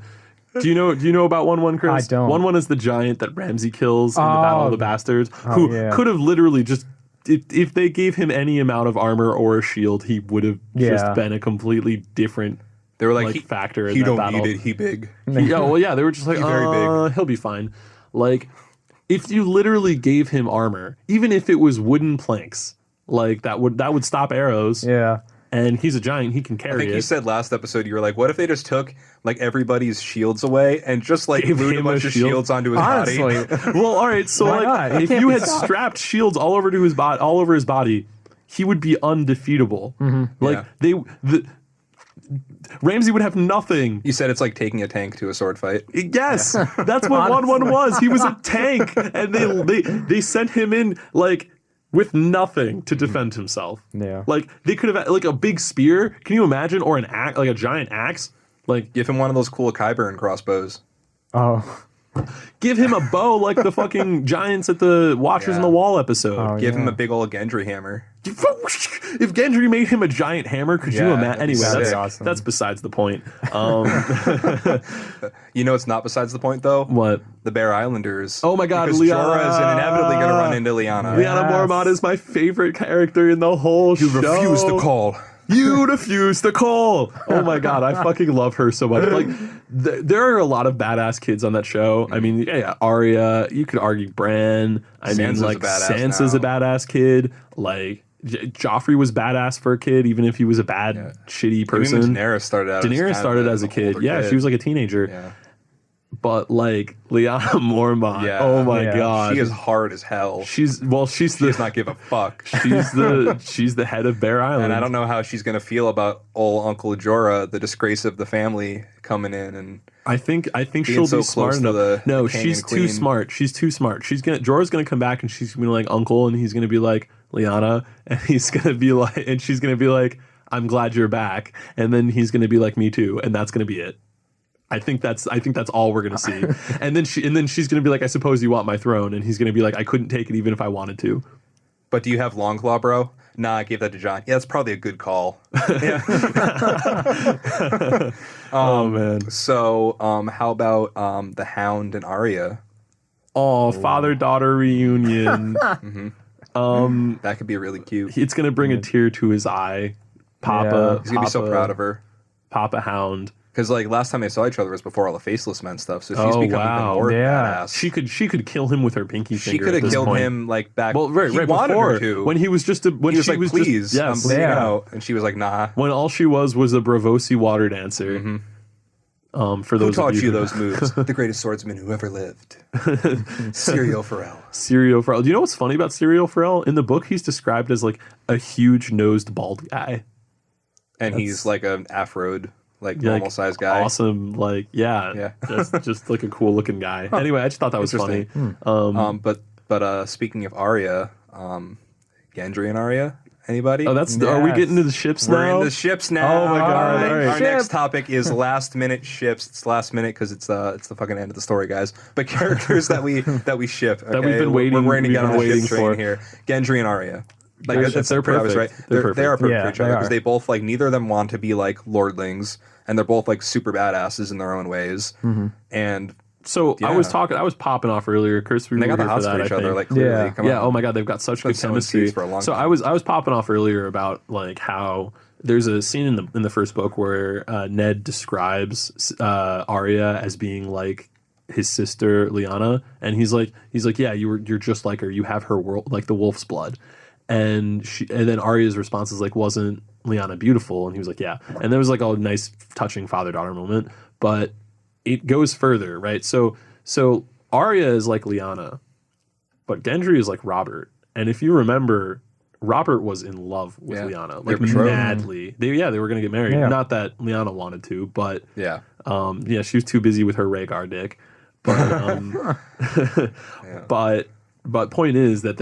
Do you know about 1-1, Chris? I don't. 1-1 is the giant that Ramsay kills in the Battle of the Bastards, who could have literally just. If they gave him any amount of armor or a shield, he would have just been a completely different. They were like factor in he that don't battle. need it. He big. They were just like, very big. He'll be fine. Like, if you literally gave him armor, even if it was wooden planks, like that would stop arrows. Yeah. And he's a giant; he can carry it. I think you said last episode you were like, "What if they just took like everybody's shields away and just like glued a bunch of shields onto his body?" Well, all right. So like, if you had strapped shields all over his body, he would be undefeatable. Mm-hmm. Like Ramsay would have nothing. You said it's like taking a tank to a sword fight. Yes, that's what 1-1 was. He was a tank, and they sent him in like with nothing to defend himself. Yeah, like they could have like a big spear. Can you imagine? Or an axe, like a giant axe. Like give him one of those cool Kyburn crossbows. Oh. Give him a bow like the fucking giants at the Watchers on the Wall episode. Oh, give him a big old Gendry hammer. If Gendry made him a giant hammer, could you imagine? Anyway, that's besides the point. You know it's not besides the point, though? What? The Bear Islanders. Oh my god, because Jorah is inevitably going to run into Lyanna. Lyanna Mormont is my favorite character in the whole show. You refuse to call. You refuse to call. Oh my god, I fucking love her so much. Like, there are a lot of badass kids on that show. I mean, Arya. You could argue Bran. Sansa's a badass kid. Like, Joffrey was badass for a kid, even if he was a bad, shitty person. Even Daenerys started as a kid. Yeah, she was like a teenager. Yeah. But like Lyanna Mormont, oh my god, she is hard as hell. She does not give a fuck. She's the head of Bear Island, and I don't know how she's gonna feel about old Uncle Jorah, the disgrace of the family, coming in. And I think she'll be smart enough. No, she's too smart. She's too smart. Jorah's gonna come back and she's gonna be like Uncle, and he's gonna be like, Lyanna, and he's gonna be like, and she's gonna be like, I'm glad you're back, and then he's gonna be like, me too, and that's gonna be it. I think that's all we're gonna see. And then she's gonna be like, I suppose you want my throne, and he's gonna be like, I couldn't take it even if I wanted to. But do you have Longclaw, bro? Nah, I gave that to John. Yeah, that's probably a good call. Yeah. Oh man. So, how about the Hound and Arya? Oh, father-daughter reunion. That could be really cute. It's gonna bring a tear to his eye. Papa, he's gonna be so proud of her. Papa Hound. Because like last time they saw each other was before all the Faceless Men stuff, so she's become even more badass. She could kill him with her pinky finger. She could have killed him like back. Well, right before her to. When he was just when he was like, please, I'm bleeding out, and she was like, nah. When all she was a Bravosi water dancer. For those who taught you those moves? The greatest swordsman who ever lived. Syrio Forel. Syrio Forel. Do you know what's funny about Syrio Forel? In the book, he's described as like a huge nosed bald guy, and he's like an afroed. Like normal sized guy, awesome. Like just like a cool looking guy. Anyway, I just thought that was funny. But speaking of Arya, Gendry and Arya, anybody? Oh, that's are we getting to the ships now? We're in the ships now. Oh my god! All right. Our next topic is last minute ships. It's last minute because it's the fucking end of the story, guys. But characters that we ship okay? that we've been waiting. We're going to get on the ship train for here. Gendry and Arya. Like they're perfect, right? They are perfect for each other because they both like neither of them want to be like lordlings, and they're both like super badasses in their own ways. And so I was popping off earlier. Chris, they got the hots for each other. Like clearly, oh my god, they've got such good chemistry. So I was popping off earlier about like how there's a scene in the first book where Ned describes Arya as being like his sister Lyanna, and he's like yeah, you're just like her. You have her world like the wolf's blood. And then Arya's response is like, wasn't Lyanna beautiful? And he was like, yeah. And there was like a nice touching father-daughter moment, but it goes further, right? So Arya is like Lyanna, but Gendry is like Robert. And if you remember, Robert was in love with Lyanna, like madly. They were going to get married. Yeah. Not that Lyanna wanted to, but she was tue busy with her Rhaegar dick. But But point is that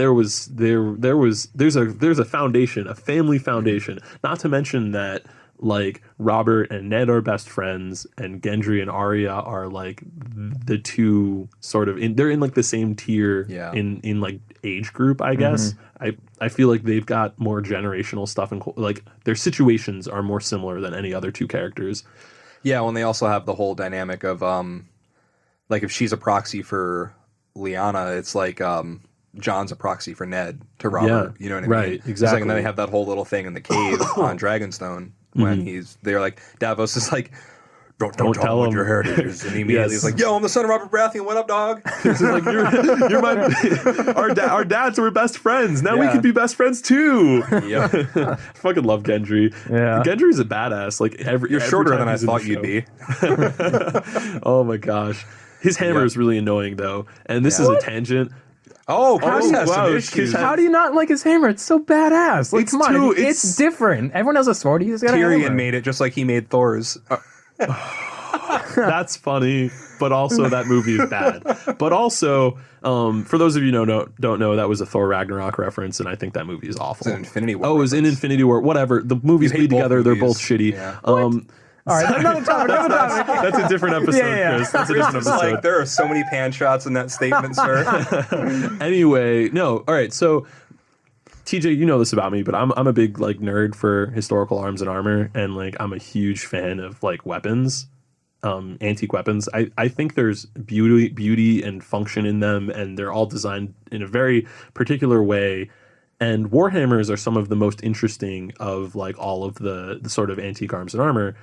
there's a foundation, a family foundation. Not to mention that like Robert and Ned are best friends, and Gendry and Arya are like the two sort of they're in like the same tier in like age group, I guess. I feel like they've got more generational stuff, and like their situations are more similar than any other two characters. Yeah, well, and they also have the whole dynamic of like if she's a proxy for Lyanna, it's like John's a proxy for Ned to Robert. You know what I mean? Right, exactly. And then they have that whole little thing in the cave on Dragonstone when they're like, Davos is like, don't tell him what your heritage is. And he immediately is like, yo, I'm the son of Robert Baratheon. What up, dog? It's like, you're my our dads were best friends. Now we can be best friends too. I fucking love Gendry. Yeah, Gendry's a badass. Like you're shorter than I thought you'd be. Oh my gosh. His hammer is really annoying, though. And this is a tangent. Oh, Chris has some issues. How do you not like his hammer? It's so badass. Like, come on, it's different. Everyone has a sword. He's got a hammer. Tyrion made it just like he made Thor's. That's funny, but also that movie is bad. But also, for those of you who don't know, that was a Thor Ragnarok reference, and I think that movie is awful. It's an Infinity War. Oh, it was in Infinity War. Whatever. The movies bleed together. They're both shitty. Yeah. All right, another topic. That's a different episode, Chris. That's a different episode. Like, there are so many pan shots in that statement, sir. Anyway, no. All right, so TJ, you know this about me, but I'm a big like nerd for historical arms and armor, and like I'm a huge fan of like weapons, antique weapons. I think there's beauty and function in them, and they're all designed in a very particular way. And warhammers are some of the most interesting of like all of the sort of antique arms and armor.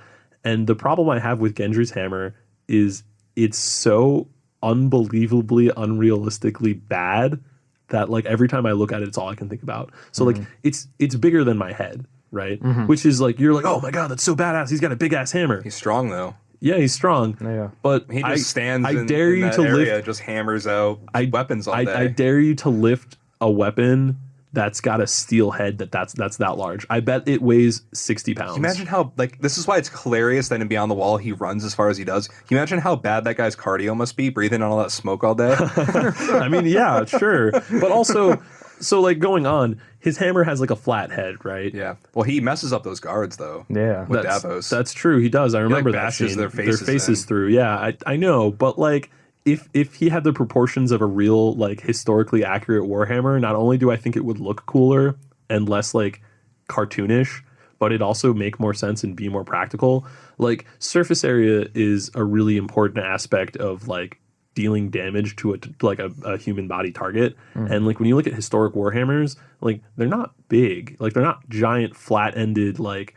And the problem I have with Gendry's hammer is it's so unbelievably, unrealistically bad that like every time I look at it, it's all I can think about. So like it's bigger than my head, right? Which is like you're like, oh my god, that's so badass. He's got a big ass hammer. He's strong though. Yeah, he's strong. Yeah, but he just stands. I dare you to lift. Just hammers out weapons all day. I dare you to lift a weapon that's got a steel head that's that large. I bet it weighs 60 pounds. Can you imagine how, like, this is why it's hilarious that in Beyond the Wall he runs as far as he does. Can you imagine how bad that guy's cardio must be, breathing on all that smoke all day? I mean, yeah, sure. But also, So like going on, his hammer has like a flat head, right? Yeah. Well, he messes up those guards though. Yeah. With Davos. That's true. He does. I remember like, that scene. their faces through. Yeah, I know. But like, if he had the proportions of a real like historically accurate Warhammer, not only do I think it would look cooler and less like cartoonish, but it'd also make more sense and be more practical. Like surface area is a really important aspect of like dealing damage to a human body target. And like when you look at historic Warhammers, like they're not big, like they're not giant flat-ended like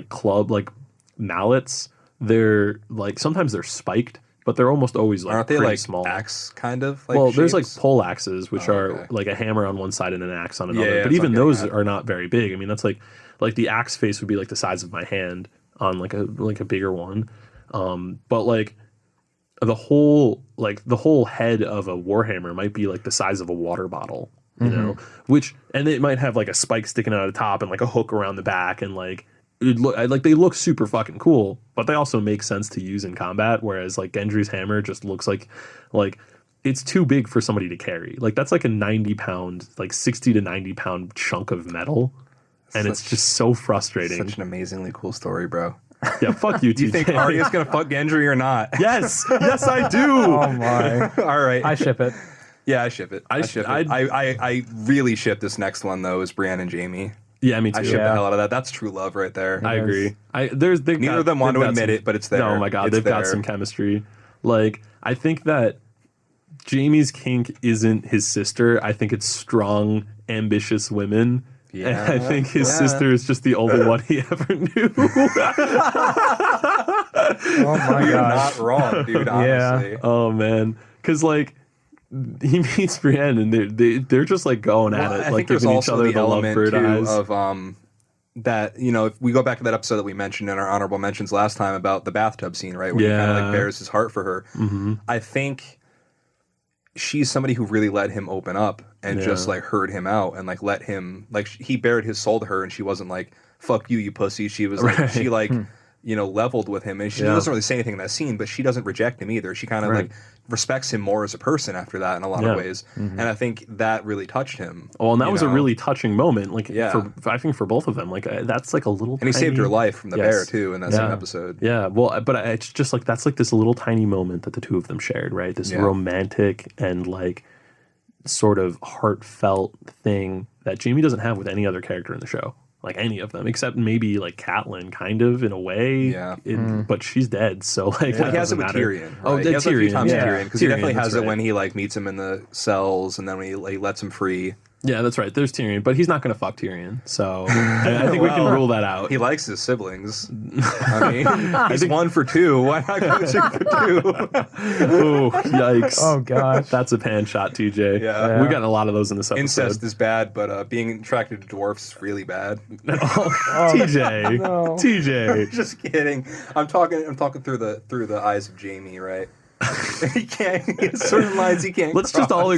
club like mallets. They're like sometimes they're spiked, but they're almost always like aren't they pretty like small axe kind of like well shapes? There's like pole axes which okay. are like a hammer on one side and an axe on another, Yeah, but even like those are not very big. I mean that's like the axe face would be like the size of my hand on like a bigger one, but like the whole head of a Warhammer might be like the size of a water bottle, you know, and it might have like a spike sticking out of the top and like a hook around the back, and like they look super fucking cool, but they also make sense to use in combat. Whereas like Gendry's hammer just looks like it's too big for somebody to carry. Like that's like a 90-pound, like 60 to 90-pound chunk of metal, and it's just so frustrating. Such an amazingly cool story, bro. Yeah, fuck you, TJ. Do you think Arya's gonna fuck Gendry or not? Yes, I do. Oh my! All right, I ship it. Yeah, I ship it. I ship it. I really ship this next one though. Is Brienne and Jaime? Yeah, me too. I ship the hell out of that. That's true love right there. I agree. Neither of them want to admit it, but it's there. Oh my god, they've got some chemistry. Like I think that Jaime's kink isn't his sister. I think it's strong, ambitious women. Yeah, and I think his sister is just the only one he ever knew. Oh my You're god, not wrong, dude. Honestly. Yeah. Oh man, because like he meets Brienne and they're just like going at it, like giving each other the lovebird eyes. Of that, you know, if we go back to that episode that we mentioned in our honorable mentions last time about the bathtub scene, right, when he kind of like bears his heart for her. I think she's somebody who really let him open up and just like heard him out and like let him, like he bared his soul to her and she wasn't like, fuck you pussy. She was like, she like, you know, leveled with him, and she doesn't really say anything in that scene, but she doesn't reject him either. She kind of like respects him more as a person after that in a lot of ways. And I think that really touched him. Well, and that was a really touching moment. Like, I think for both of them, like that's like a little. And he saved her life from the bear too in that same episode. Yeah, well, but it's just like that's like this little tiny moment that the two of them shared, right? This romantic and like sort of heartfelt thing that Jaime doesn't have with any other character in the show. Like any of them, except maybe like Catelyn, kind of in a way. But she's dead, so like he has it with Tyrion. Right? Oh, he has Tyrion, it a few times Tyrion, because he definitely has it when he like meets him in the cells, and then when he lets him free. Yeah, that's right. There's Tyrion, but he's not going to fuck Tyrion, so I think we can rule that out. He likes his siblings. I mean, he's 1 for 2. Why not go 2 for 2? Oh, yikes! Oh gosh, that's a pan shot, TJ. Yeah, we got a lot lot of those in this episode. Incest is bad, but being attracted to dwarfs is really bad. TJ, no. TJ. Just kidding. I'm talking through the eyes of Jaime, right? He can't. Certain lines he can't. Let's just all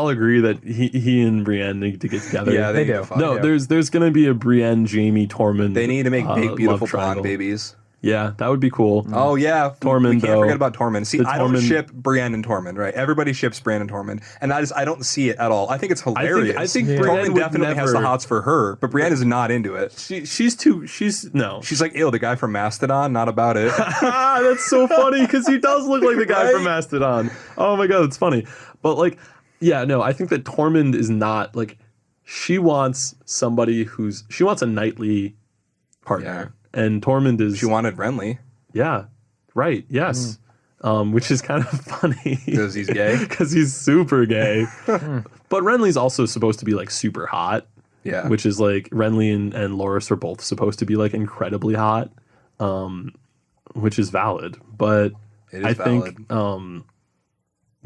agree that he and Brienne need to get together. Yeah, they do. No, there's gonna be a Brienne, Jaime, Tormund. They need to make big, beautiful blonde babies. Yeah, that would be cool. Oh yeah, Tormund. We can't forget about Tormund. See, I don't ship Brienne and Tormund, right? Everybody ships Brienne and Tormund, and I don't see it at all. I think it's hilarious. I think Tormund definitely has the hots for her, but Brienne is not into it. She's like, ew, the guy from Mastodon, not about it. That's so funny because he does look like the guy from Mastodon. Oh my god, that's funny. But like, yeah, no, I think that Tormund is not like. She wants somebody she wants a knightly partner. Yeah. And Tormund is... She wanted Renly. Yeah. Right. Yes. Which is kind of funny. Because he's gay? Because he's super gay. But Renly's also supposed to be, like, super hot. Yeah. Which is, like, Renly and Loras are both supposed to be, like, incredibly hot. Which is valid. But I think...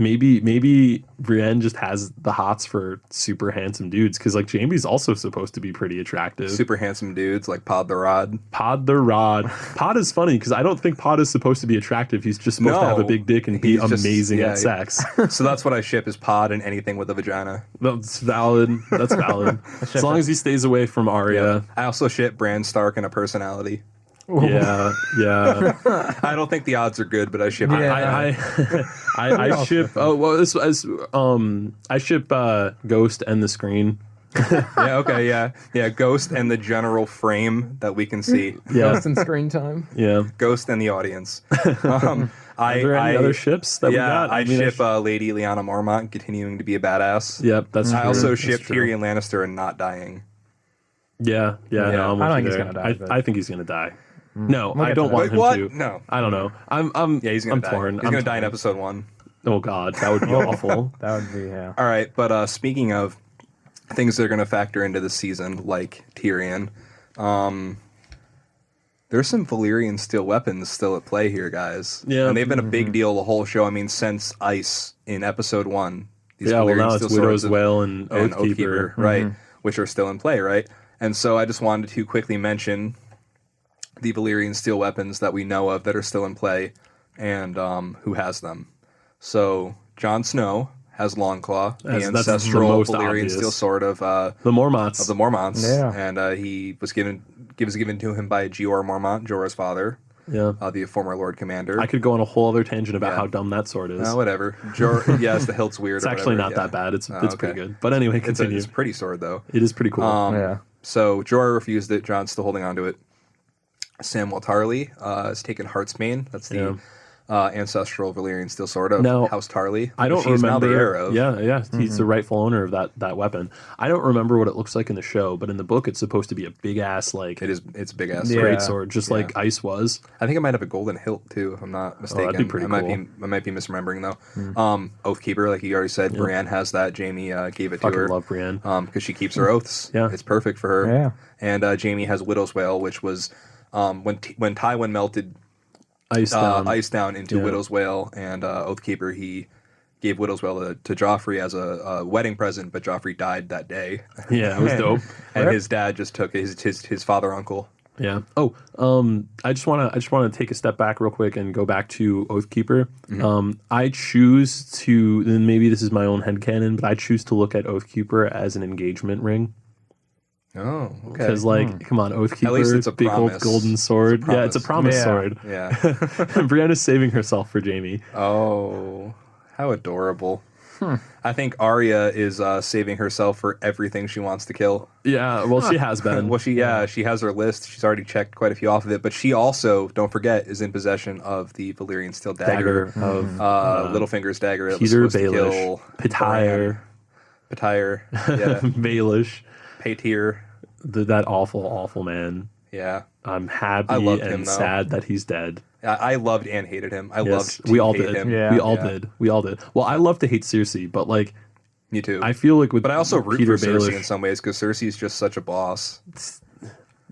Maybe Brienne just has the hots for super handsome dudes, because like Jaime's also supposed to be pretty attractive. Super handsome dudes like Pod the Rod. Pod is funny because I don't think Pod is supposed to be attractive. He's just supposed to have a big dick and be amazing at sex. So that's what I ship is Pod and anything with a vagina. That's valid. As long as he stays away from Arya. Yeah. I also ship Bran Stark and a personality. Yeah, yeah. I don't think the odds are good, but I ship. I ship. Oh well, I ship Ghost and the screen. Yeah. Okay. Yeah. Ghost and the general frame that we can see. Yeah. Ghost and screen time. Yeah. Ghost and the audience. Are there any other ships that we got? I ship Lady Lyanna Mormont continuing to be a badass. Yep, that's true. I also ship Tyrion Lannister and not dying. Yeah. No, I'm I don't with think you he's there. gonna die. I think he's gonna die. No, I get don't to want that. him What? to. No. I don't know. I'm Yeah, he's gonna die. torn. He's gonna die in episode 1. Oh God, that would be awful. That would be, yeah. All right, but speaking of things that are going to factor into the season, like Tyrion, there's some Valyrian steel weapons still at play here, guys. Yeah. And they've been a big deal the whole show. I mean, since Ice in episode 1. These Yeah, well, now steel it's Widow's swords Wail and Oathkeeper. right, which are still in play, right? And so I just wanted to quickly mention the Valyrian steel weapons that we know of that are still in play and who has them. So Jon Snow has Longclaw, the That's the ancestral most Valyrian obvious. steel sword of The Mormonts. the Mormonts, Yeah. and he was given to him by Jeor Mormont, Jorah's father, Yeah. the former Lord Commander. I could go on a whole other tangent about Yeah. how dumb that sword is. Whatever. Yes, the hilt's weird. It's or actually whatever, not yeah. that bad. It's okay. pretty good. But anyway, It's continue. a pretty sword though. It is pretty cool. Yeah. So Jorah refused it. Jon's still holding on to it. Samwell Tarly has taken Heartsbane. That's the ancestral Valyrian steel sword of Now, House Tarly. I don't She's remember. now the heir of. Yeah, he's the rightful owner of that weapon. I don't remember what it looks like in the show, but in the book, it's supposed to be a big ass like It's big ass. Yeah. great sword, just like Ice was. I think it might have a golden hilt too, if I'm not mistaken. that'd be pretty I cool. might be misremembering though. Oathkeeper, like you already said, Brienne has that. Jamie gave it to Fucking her. love Brienne. Because she keeps her oaths. Yeah. It's perfect for her. Yeah. And Jamie has Widow's Wail, which was when Tywin melted Ice down. into Widow's Wail, and Oathkeeper, he gave Widow's Wail to Joffrey as a wedding present, but Joffrey died that day. Yeah, it was dope. And his dad just took his father uncle. Yeah. Oh, I just want to take a step back real quick and go back to Oathkeeper. I choose to, and maybe this is my own headcanon, but I choose to look at Oathkeeper as an engagement ring. Oh, okay. Because, come on, Oathkeeper, At least it's a big promise. old golden sword. Yeah, it's a promise Yeah. sword. Yeah. Brienne's saving herself for Jamie. Oh, how adorable. I think Arya is saving herself for everything she wants to kill. Yeah, well, she has been. Well, she has her list. She's already checked quite a few off of it, but she also, don't forget, is in possession of the Valyrian steel dagger of Littlefinger's dagger. That Peter was supposed to Baelish, kill Pitire, Pitire, yeah, Baelish, Patyr, that awful man. yeah. I'm happy I loved and him, though. sad that he's dead. I loved and hated him. I Yes, loved to we all hate did. him. Yeah. We all did. We all did. Well, I love to hate Cersei, but Me too. I feel like with but I also root Peter for Cersei Baelish, in some ways because Cersei's just such a boss.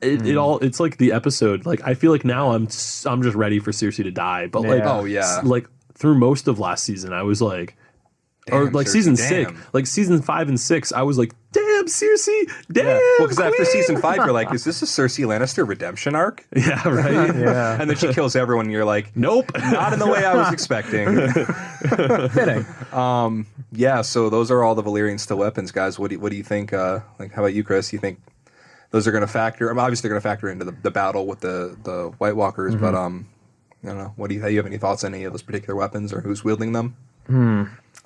it's like the episode. Like I feel like now I'm just ready for Cersei to die. But Oh, yeah. through most of last season, I was like, or Damn, like Cersei, season damn. 6, like season 5 and 6, I was like, damn Cersei, damn. Well, because after queen!" season 5, you're like, is this a Cersei Lannister redemption arc? yeah, right. Yeah. And then she kills everyone, and you're like, Nope. not in the way I was expecting. Fitting. Yeah, so those are all the Valyrian steel weapons, guys. What do you think? How about you, Chris? You think those are going to factor? I mean, obviously, they're going to factor into the battle with the White Walkers, but I don't know. Do you have any thoughts on any of those particular weapons or who's wielding them?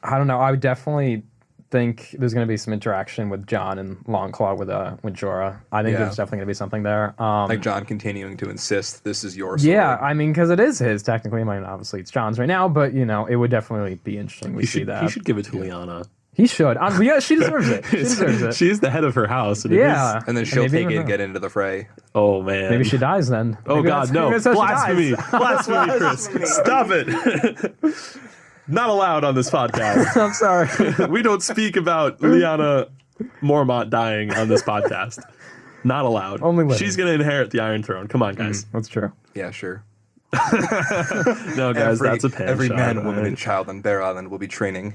I don't know. I would definitely think there's going to be some interaction with Jon and Longclaw with Jorah. I think Yeah. there's definitely going to be something there. Like Jon continuing to insist this is your sword. Yeah, I mean, because it is his technically. I mean, obviously it's Jon's right now, but it would definitely be interesting. We see that He should give it to Lyanna. He should. Yeah, she deserves it. She deserves it. She is the head of her house. And it Yeah, is- And then she'll maybe take it even and get into the fray. oh man. Maybe she dies then. Oh Maybe God, that's- no! maybe that's how she Blasphemy! dies. Blasphemy, Chris! Stop it! Not allowed on this podcast. I'm sorry. We don't speak about Lyanna Mormont dying on this podcast. Not allowed. Only living. She's going to inherit the Iron Throne. Come on, guys. That's true. Yeah, sure. No, guys, that's a pan Every shot. man, woman, and child on Bear Island will be training.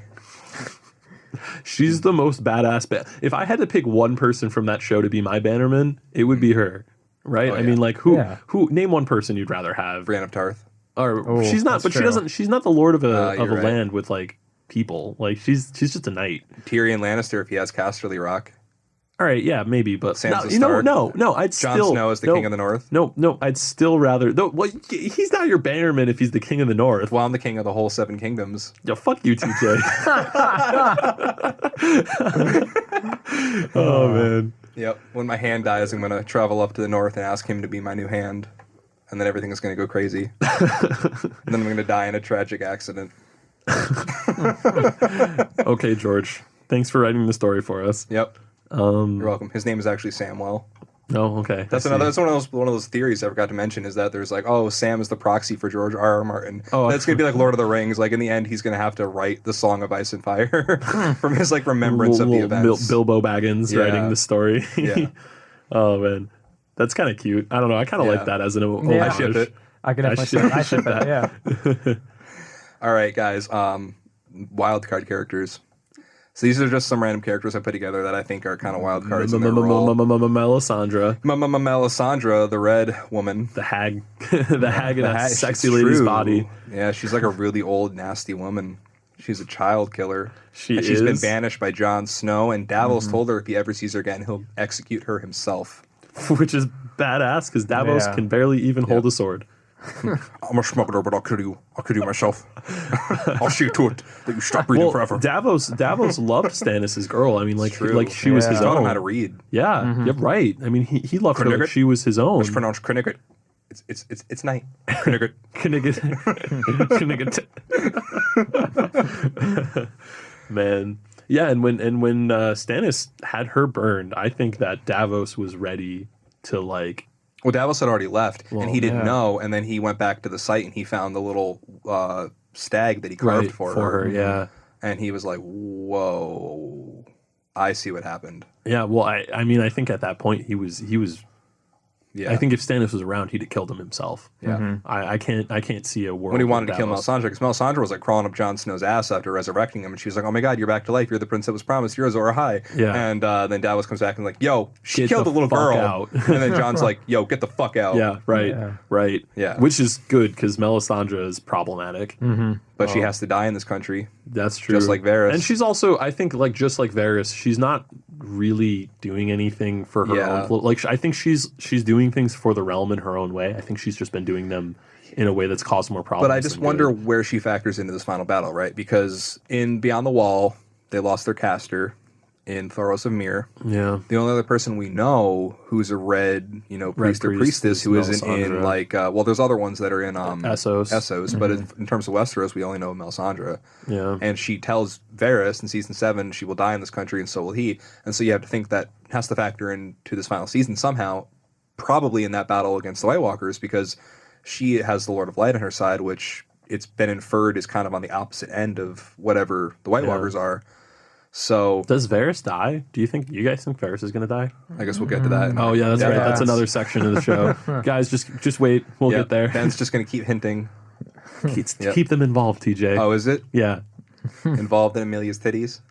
She's the most badass. If I had to pick one person from that show to be my bannerman, it would be her. Right? I yeah. mean, like who? Yeah. Who? Name one person you'd rather have. Brienne of Tarth. Or she's not, that's but she true. doesn't. She's not the lord of a you're right. land with like people. Like she's just a knight. Tyrion Lannister if he has Casterly Rock. All right, yeah, maybe, but Sansa no. I'd Jon still Snow is the king of the North. No, I'd still rather. No, well, he's not your bannerman if he's the king of the North. Well, I'm the king of the whole 7 kingdoms. Yo, fuck you, TJ. Oh man. Yep. When my hand dies, I'm gonna travel up to the North and ask him to be my new hand, and then everything is gonna go crazy. And then I'm gonna die in a tragic accident. Okay, George. Thanks for writing the story for us. Yep. You're welcome. His name is actually Samwell. Oh, okay. That's one of those theories I forgot to mention is that there's like, oh, Sam is the proxy for George R. R. Martin. Oh, that's gonna be like Lord of the Rings. Like in the end, he's gonna have to write the Song of Ice and Fire from his like remembrance of the events. Bilbo Baggins writing the story. Yeah. Oh man, that's kind of cute. I don't know. I kind of like that as an homage. I ship it. I can definitely I ship that. Yeah. All right, guys. Wild card characters. So these are just some random characters I put together that I think are kind of wild cards in their role. Melisandre. Melisandre, the red woman. The hag. The hag in a sexy lady's body. Yeah, she's like a really old, nasty woman. She's a child killer. She's been banished by Jon Snow, and Davos told her if he ever sees her again, he'll execute her himself. Which is badass, because Davos can barely even hold a sword. I'm a smuggler, but I'll kill you. I'll kill you myself. I'll see to it that you stop breathing forever. Davos loved Stannis' girl. I mean, like she was his own. Taught him how to read. Yeah, you're right. I mean, he loved her like she was his own. It's pronounced Kniggert. It's night. Kniggert. Kniggert. Man. Yeah, and when Stannis had her burned, I think that Davos was ready to like. Well, Davos had already left, and he didn't know, and then he went back to the site, and he found the little stag that he carved for her. Yeah. And he was like, whoa, I see what happened. Yeah, well, I mean, I think at that point he was. Yeah. I think if Stannis was around, he'd have killed him himself. Yeah, I can't see a world when he wanted to kill Melisandre, because Melisandre was like crawling up Jon Snow's ass after resurrecting him, and she was like, "Oh my God, you're back to life. You're the prince that was promised. You're Azor Ahai." Yeah, and then Davos comes back and like, "Yo, she killed the little girl," and then Jon's like, "Yo, get the fuck out." Yeah, right. Yeah, which is good because Melisandre is problematic. But she has to die in this country. That's true. Just like Varys. And she's also, I think, like just like Varys, she's not really doing anything for her own. Like I think she's doing things for the realm in her own way. I think she's just been doing them in a way that's caused more problems. But I just wonder where she factors into this final battle, right? Because in Beyond the Wall, they lost their caster. In Thoros of Myr. Yeah. The only other person we know who's a red, priest or priestess who isn't in like there's other ones that are in Essos, but in terms of Westeros, we only know Melisandre. Yeah. And she tells Varys in season 7 she will die in this country and so will he. And so you have to think that has to factor into this final season somehow, probably in that battle against the White Walkers, because she has the Lord of Light on her side, which it's been inferred is kind of on the opposite end of whatever the White Walkers are. So does Varys die? Do you guys think Varys is going to die? I guess we'll get to that. Oh yeah, that's right. That's another section of the show. Guys, just wait. We'll get there. Ben's just going to keep hinting. Keep them involved, TJ. Oh, is it? Yeah. Involved in Amelia's titties?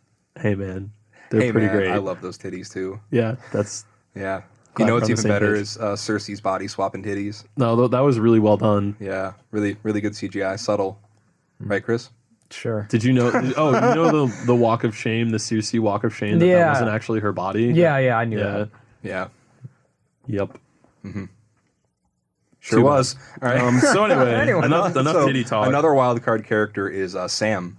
Hey man, they're pretty great. I love those titties too. Yeah, that's. Yeah. You know what's even better is Cersei's body swapping titties. No, that was really well done. Yeah, really, really good CGI, subtle. Right, Chris? Sure. Did you know? The walk of shame, the Cersei walk of shame. That wasn't actually her body. Yeah, I knew that. Yeah. Yep. Sure was. All right. So anyway, enough titty talk. Another wild card character is Sam.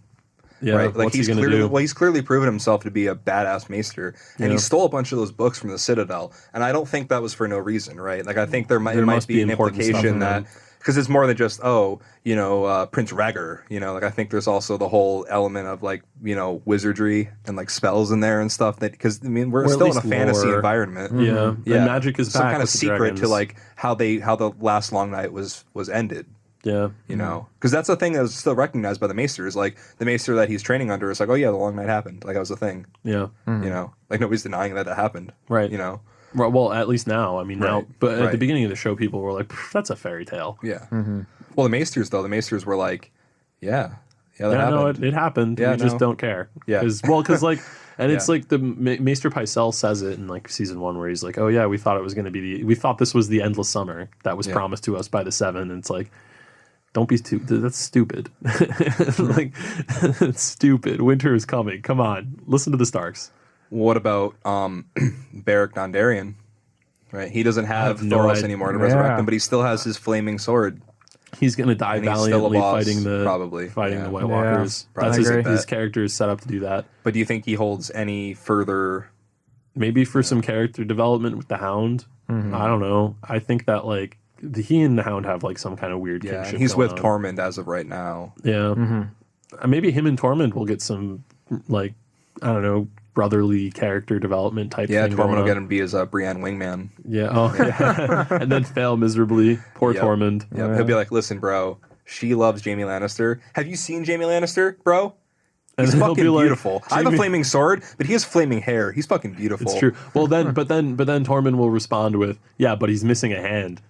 Yeah. Right? Like what's he gonna do? Well, he's clearly proven himself to be a badass maester, and he stole a bunch of those books from the Citadel. And I don't think that was for no reason, right? Like I think there might be an implication that. Because it's more than just Prince Rhaegar, like I think there's also the whole element of like wizardry and like spells in there and stuff that because I mean we're still in a fantasy environment. Yeah, and magic is some back kind of secret dragons. to like how the last long night was ended. Yeah, because that's a thing that was still recognized by the maesters. Like the maester that he's training under is like, oh yeah, the long night happened. Like that was a thing. Yeah, like nobody's denying that happened. Right. Well, at least now. I mean, now. But at the beginning of the show, people were like, "That's a fairy tale." Yeah. Well, the maesters were like, "Yeah, that happened." No, it happened. Yeah, we just don't care. Yeah. Because like, and it's like the Maester Pycelle says it in like season 1, where he's like, "Oh yeah, we thought it was going to be we thought this was the endless summer that was promised to us by the Seven." And it's like, don't be too. That's stupid. Like, it's stupid. Winter is coming. Come on, listen to the Starks. What about Beric Dondarrion? Right, he doesn't have Thoros anymore to resurrect him, but he still has his flaming sword. He's gonna die valiantly fighting the White Walkers. That's his character is set up to do that. But do you think he holds any further? Maybe for some character development with the Hound. I don't know. I think that like he and the Hound have like some kind of weird kinship. And he's with Tormund as of right now. Yeah, maybe him and Tormund will get some like I don't know. Brotherly character development type thing. Yeah, Tormund will get him to be his Brienne wingman. Yeah, and then fail miserably. Poor Tormund. Yeah, he'll be like, listen, bro, she loves Jaime Lannister. Have you seen Jaime Lannister, bro? He's fucking beautiful. I have a flaming sword, but he has flaming hair. He's fucking beautiful. It's true. Well, then Tormund will respond with, yeah, but he's missing a hand.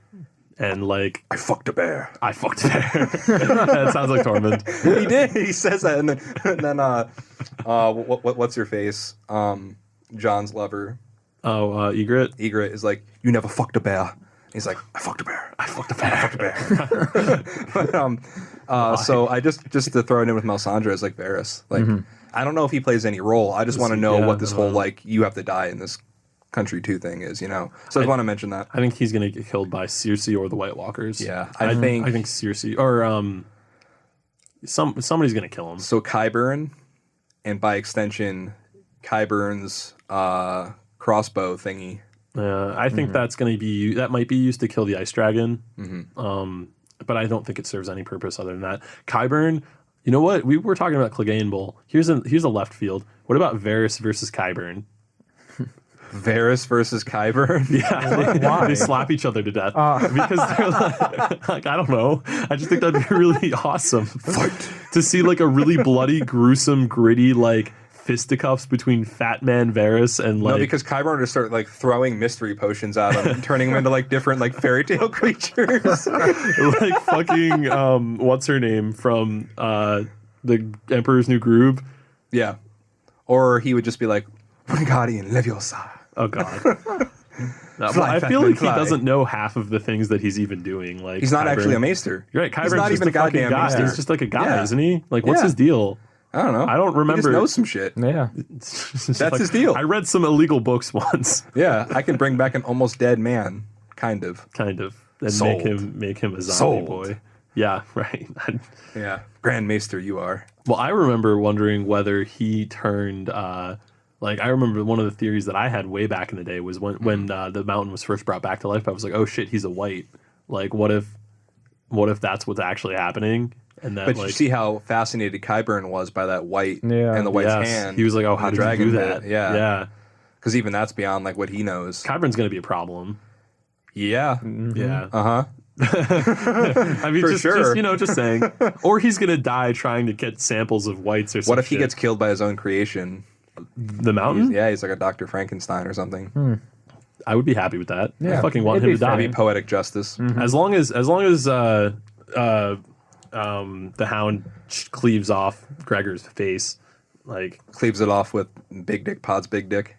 And like, I fucked a bear. That sounds like Tormund. He did. He says that, and then what's your face? John's lover. Oh, Ygritte. Ygritte is like, you never fucked a bear. He's like, I fucked a bear. I fucked a bear. But, so I just to throw it in with Melisandre is like Varys. Like, I don't know if he plays any role. I just want to know what this whole like you have to die in this country 2 thing is, you know. So I just want to mention that. I think he's gonna get killed by Cersei or the White Walkers. Yeah, I think Cersei or somebody's gonna kill him. So Qyburn, and by extension, Qyburn's crossbow thingy. I think that might be used to kill the Ice Dragon. But I don't think it serves any purpose other than that. Qyburn, you know what? We were talking about Clegane Bull. Here's a left field. What about Varys versus Qyburn? Varys versus Qyburn? Yeah, they slap each other to death because they're like, I don't know. I just think that'd be really awesome. Fight to see like a really bloody, gruesome, gritty like fisticuffs between Fat Man Varys and like. No, because Qyburn would start like throwing mystery potions at him, and turning him into like different like fairy tale creatures, like fucking what's her name from the Emperor's New Groove? Yeah, or he would just be like, Wingardium Leviosa. Oh God. I feel like he doesn't know half of the things that he's even doing. Like he's not actually a maester. You're right. Qyburn's not even a goddamn guy. He's just like a guy, isn't he? Like, what's his deal? I don't know. I don't remember. He just knows some shit. Yeah, that's like, his deal. I read some illegal books once. Yeah, I can bring back an almost dead man, kind of, and make him a zombie boy. Yeah, right. Yeah, Grand Maester, you are. Well, I remember wondering whether he turned. Like, I remember one of the theories that I had way back in the day was when the mountain was first brought back to life. I was like, oh shit, he's a white. Like, what if that's what's actually happening? And that, but you see how fascinated Qyburn was by that white and the white's hand. He was like, oh, how did you do that? Yeah. Because even that's beyond like what he knows. Qyburn's going to be a problem. Yeah. Yeah. Uh-huh. I mean, just saying. Or he's going to die trying to get samples of whites or something. What if he gets killed by his own creation? The mountain? He's like a Dr. Frankenstein or something. I would be happy with that. Yeah. I fucking want him to die. That'd be poetic justice. As long as the Hound cleaves off Gregor's face, like cleaves it off with Big Dick Pod's big dick.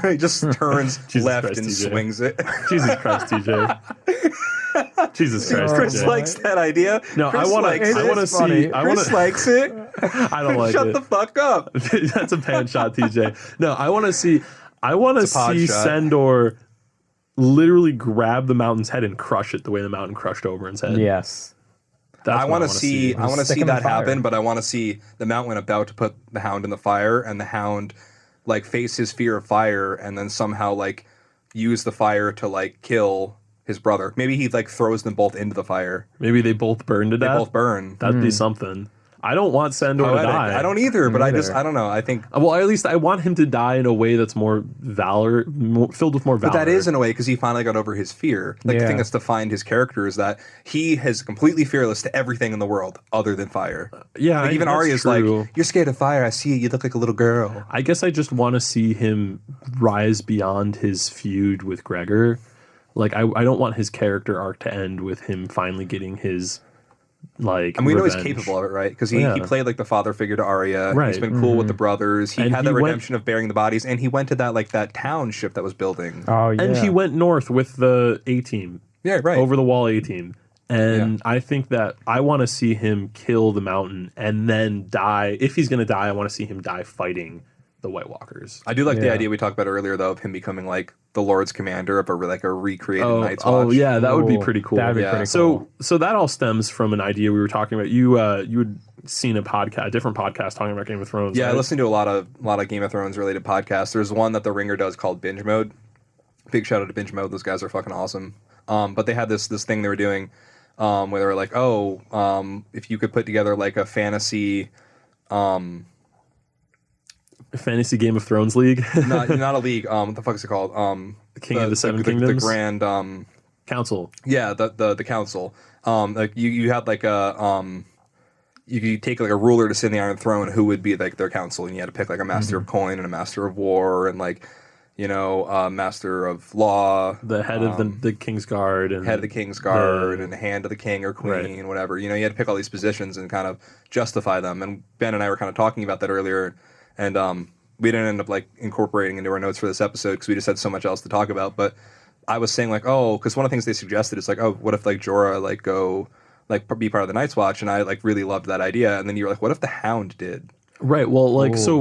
He just turns left Christ, and TJ. swings it. Jesus Christ, TJ. Jesus Christ, Chris TJ. likes that idea. No, Chris I want to see. Chris likes it. I don't like Shut it. the fuck up. That's a pan shot, TJ. No, I want to see. I want to see shot. Sandor literally grab the mountain's head and crush it the way the mountain crushed Oberyn's head. Yes. I want to see that happen, but I want to see the mountain about to put the Hound in the fire, and the Hound like face his fear of fire, and then somehow like use the fire to like kill his brother. Maybe he like throws them both into the fire. Maybe they both burn to death. They both burn. That'd be something. I don't want Sandor to die. I don't either, but I don't know. I think. Well, at least I want him to die in a way that's more filled with more valor. But that is in a way because he finally got over his fear. Like the thing that's defined his character is that he is completely fearless to everything in the world other than fire. Yeah, like even Arya's like, "You're scared of fire. I see it. You look like a little girl." I guess I just want to see him rise beyond his feud with Gregor. Like I don't want his character arc to end with him finally getting his. Like, and we know he's revenge. capable of it, right? Because he played like the father figure to Arya. Right. He's been cool with the brothers. He had that redemption of burying the bodies, and he went to that township that was building. Oh yeah. And he went north with the A-team. Yeah, right. Over the wall A-team. And I think that I want to see him kill the mountain and then die. If he's going to die, I want to see him die fighting the White Walkers. I do like the idea we talked about earlier, though, of him becoming like the Lord's commander of a recreated Night's Watch. Oh yeah, that would be pretty cool. That'd be pretty cool. So that all stems from an idea we were talking about. You had seen a different podcast talking about Game of Thrones. Yeah, right? I listened to a lot of Game of Thrones related podcasts. There's one that The Ringer does called Binge Mode. Big shout out to Binge Mode. Those guys are fucking awesome. But they had this thing they were doing where they were like, if you could put together like a fantasy Game of Thrones league. not a league. What the fuck is it called? The King of the Seven Kingdoms. The Grand Council. Yeah, the council. Like you had like you could take like a ruler to sit in the Iron Throne. Who would be like their council? And you had to pick like a master of coin and a master of war and like master of law, the head of the King's Guard, and head of the King's Guard, and the hand of the king or queen, whatever. You had to pick all these positions and kind of justify them. And Ben and I were kind of talking about that earlier, and we didn't end up like incorporating into our notes for this episode because we just had so much else to talk about. But I was saying like, because one of the things they suggested is like, what if like Jorah like go like be part of the Night's Watch, and I like really loved that idea. And then you were like, what if the Hound did? Right. Well, like, so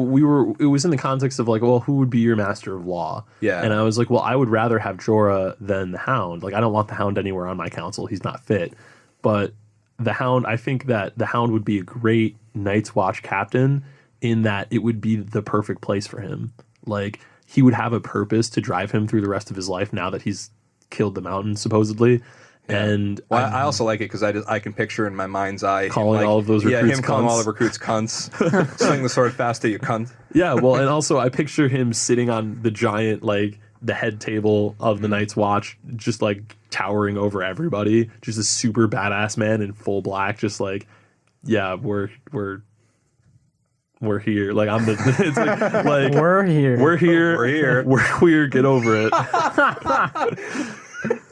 it was in the context of like, well, who would be your master of law? Yeah. And I was like, well, I would rather have Jorah than the Hound. Like, I don't want the Hound anywhere on my council. He's not fit. But the Hound, I think that the Hound would be a great Night's Watch captain in that it would be the perfect place for him. Like, he would have a purpose to drive him through the rest of his life now that he's killed the Mountain, supposedly. Yeah. And I also like it because I can picture in my mind's eye calling all of those recruits him calling all the recruits cunts, swing the sword fast at you cunt. Yeah, well, and also I picture him sitting on the giant like the head table of the Night's Watch, just like towering over everybody, just a super badass man in full black, just like, yeah, we're here. Like I'm the it's like we're here. Get over it.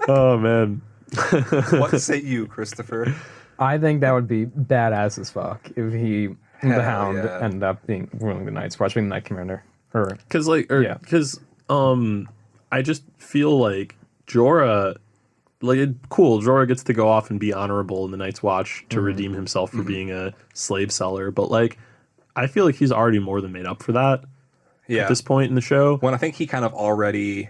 Oh man. What say you, Christopher? I think that would be badass as fuck if the Hound ended up being ruling the Night's Watch, being the Night Commander. Because I just feel like Jorah, Jorah gets to go off and be honorable in the Night's Watch to redeem himself for being a slave seller, but like I feel like he's already more than made up for that at this point in the show. When I think he kind of already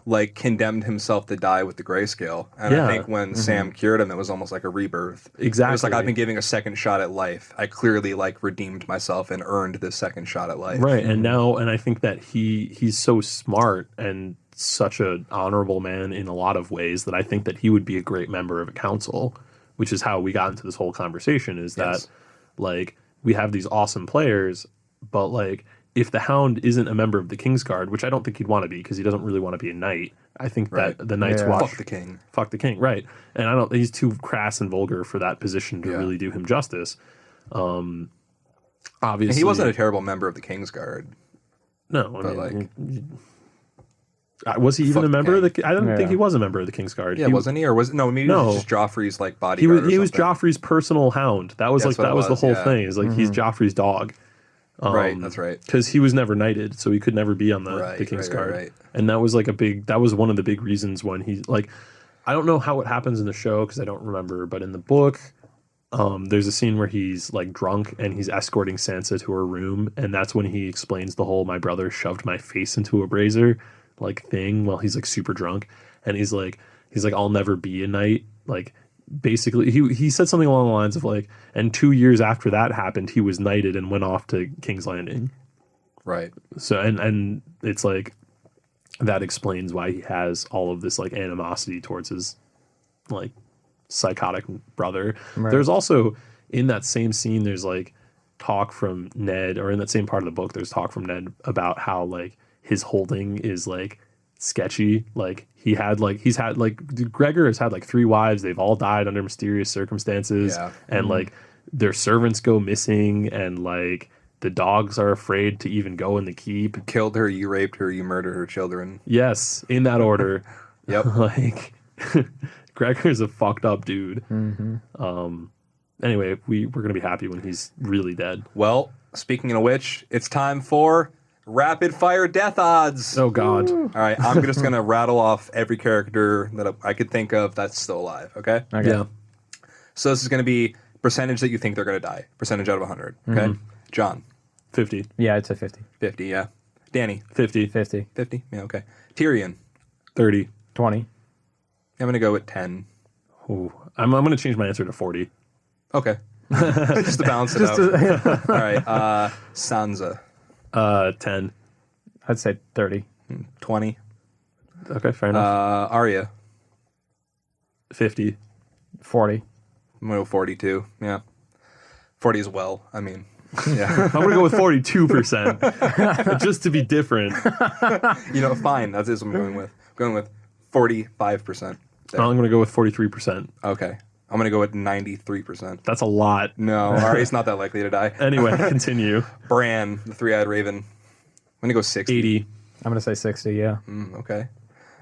like condemned himself to die with the grayscale. And I think when Sam cured him, it was almost like a rebirth. Exactly. It was like, I've been giving a second shot at life. I clearly like redeemed myself and earned this second shot at life. Right. And I think that he's so smart and such an honorable man in a lot of ways that I think that he would be a great member of a council, which is how we got into this whole conversation, is that like we have these awesome players, but like if the Hound isn't a member of the King's Guard, which I don't think he'd want to be because he doesn't really want to be a knight. I think that the Night's Watch... Fuck the king. Right. And he's too crass and vulgar for that position to really do him justice. Obviously... And he wasn't a terrible member of the King's Guard. No, was he even a member of the... I don't think he was a member of the King's Guard. Yeah, wasn't he? Or was... No, maybe he was just Joffrey's like bodyguard He was Joffrey's personal hound. That was that was the whole thing. Is like he's Joffrey's dog. Right, that's right. Because he was never knighted, so he could never be on the King's Guard. Right. And that was like that was one of the big reasons when he, like, I don't know how it happens in the show because I don't remember, but in the book, there's a scene where he's like drunk and he's escorting Sansa to her room, and that's when he explains the whole "my brother shoved my face into a brazier" like thing while he's like super drunk, and he's like I'll never be a knight, like. Basically, he said something along the lines of like, and 2 years after that happened, he was knighted and went off to King's Landing. Right. So and it's like that explains why he has all of this like animosity towards his like psychotic brother. Right. There's also in that same scene, there's like talk from Ned, or in that same part of the book, there's talk from Ned about how like his holding is like sketchy. Like Gregor has had like 3 wives. They've all died under mysterious circumstances, and like their servants go missing, and like the dogs are afraid to even go in the keep. You killed her, you raped her, you murdered her children. Yes, in that order. Yep. Like Gregor's a fucked up dude. Anyway, we're gonna be happy when he's really dead. Well, speaking of which, it's time for rapid fire death odds. Oh God. All right, I'm just going to rattle off every character that I could think of that's still alive, okay? Yeah. So this is going to be percentage that you think they're going to die. Percentage out of 100, okay? John. 50. Yeah, I'd say 50. 50, yeah. Danny. 50. 50. 50? Yeah, okay. Tyrion. 30. 20. I'm going to go with 10. Ooh. I'm going to change my answer to 40. Okay. Just to balance it out. All right. Sansa. 10. I'd say 30. 20. Okay, fair enough. Arya. 50. 40. I'm going to go 42. Yeah. 40 as well. I mean, yeah. I'm going to go with 42%. Just to be different. Fine. That's what I'm going with. I'm going with 45%. I'm going to go with 43%. Okay. I'm going to go with 93%. That's a lot. No, Arya's not that likely to die. Anyway, continue. Bran, the three-eyed raven. I'm going to go 60. 80. I'm going to say 60, yeah. Okay.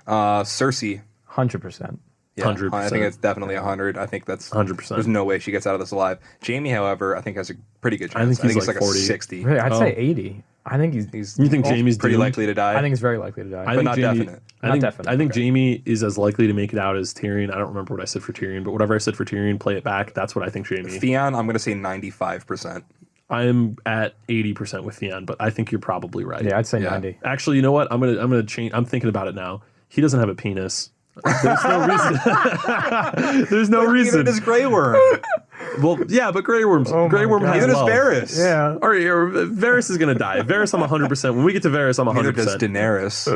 Cersei. 100%. Yeah, 100%. I think it's definitely 100. I think that's 100%. There's no way she gets out of this alive. Jamie, however, I think has a pretty good chance. I think he's like 40. a 60. Really, I'd say 80. I think he's You think Jamie's pretty doomed? likely to die? I think he's very likely to die. I think not Jamie, definite. Not definite, I think okay. Jamie is as likely to make it out as Tyrion. I don't remember what I said for Tyrion, but whatever I said for Tyrion, play it back. That's what I think Jamie. Theon, I'm going to say 95%. I am at 80% with Theon, but I think you're probably right. Yeah, I'd say Yeah. 90. Actually, you know what? I'm gonna change. I'm thinking about it now. He doesn't have a penis. There's no reason. There's no reason. Neither does Grey Worm. Well, yeah, but Grey Worm has Neither does love. Varys. Yeah. All right, Varys is gonna die. Varys, I'm 100%. When we get to Varys, I'm 100%. Neither does Daenerys.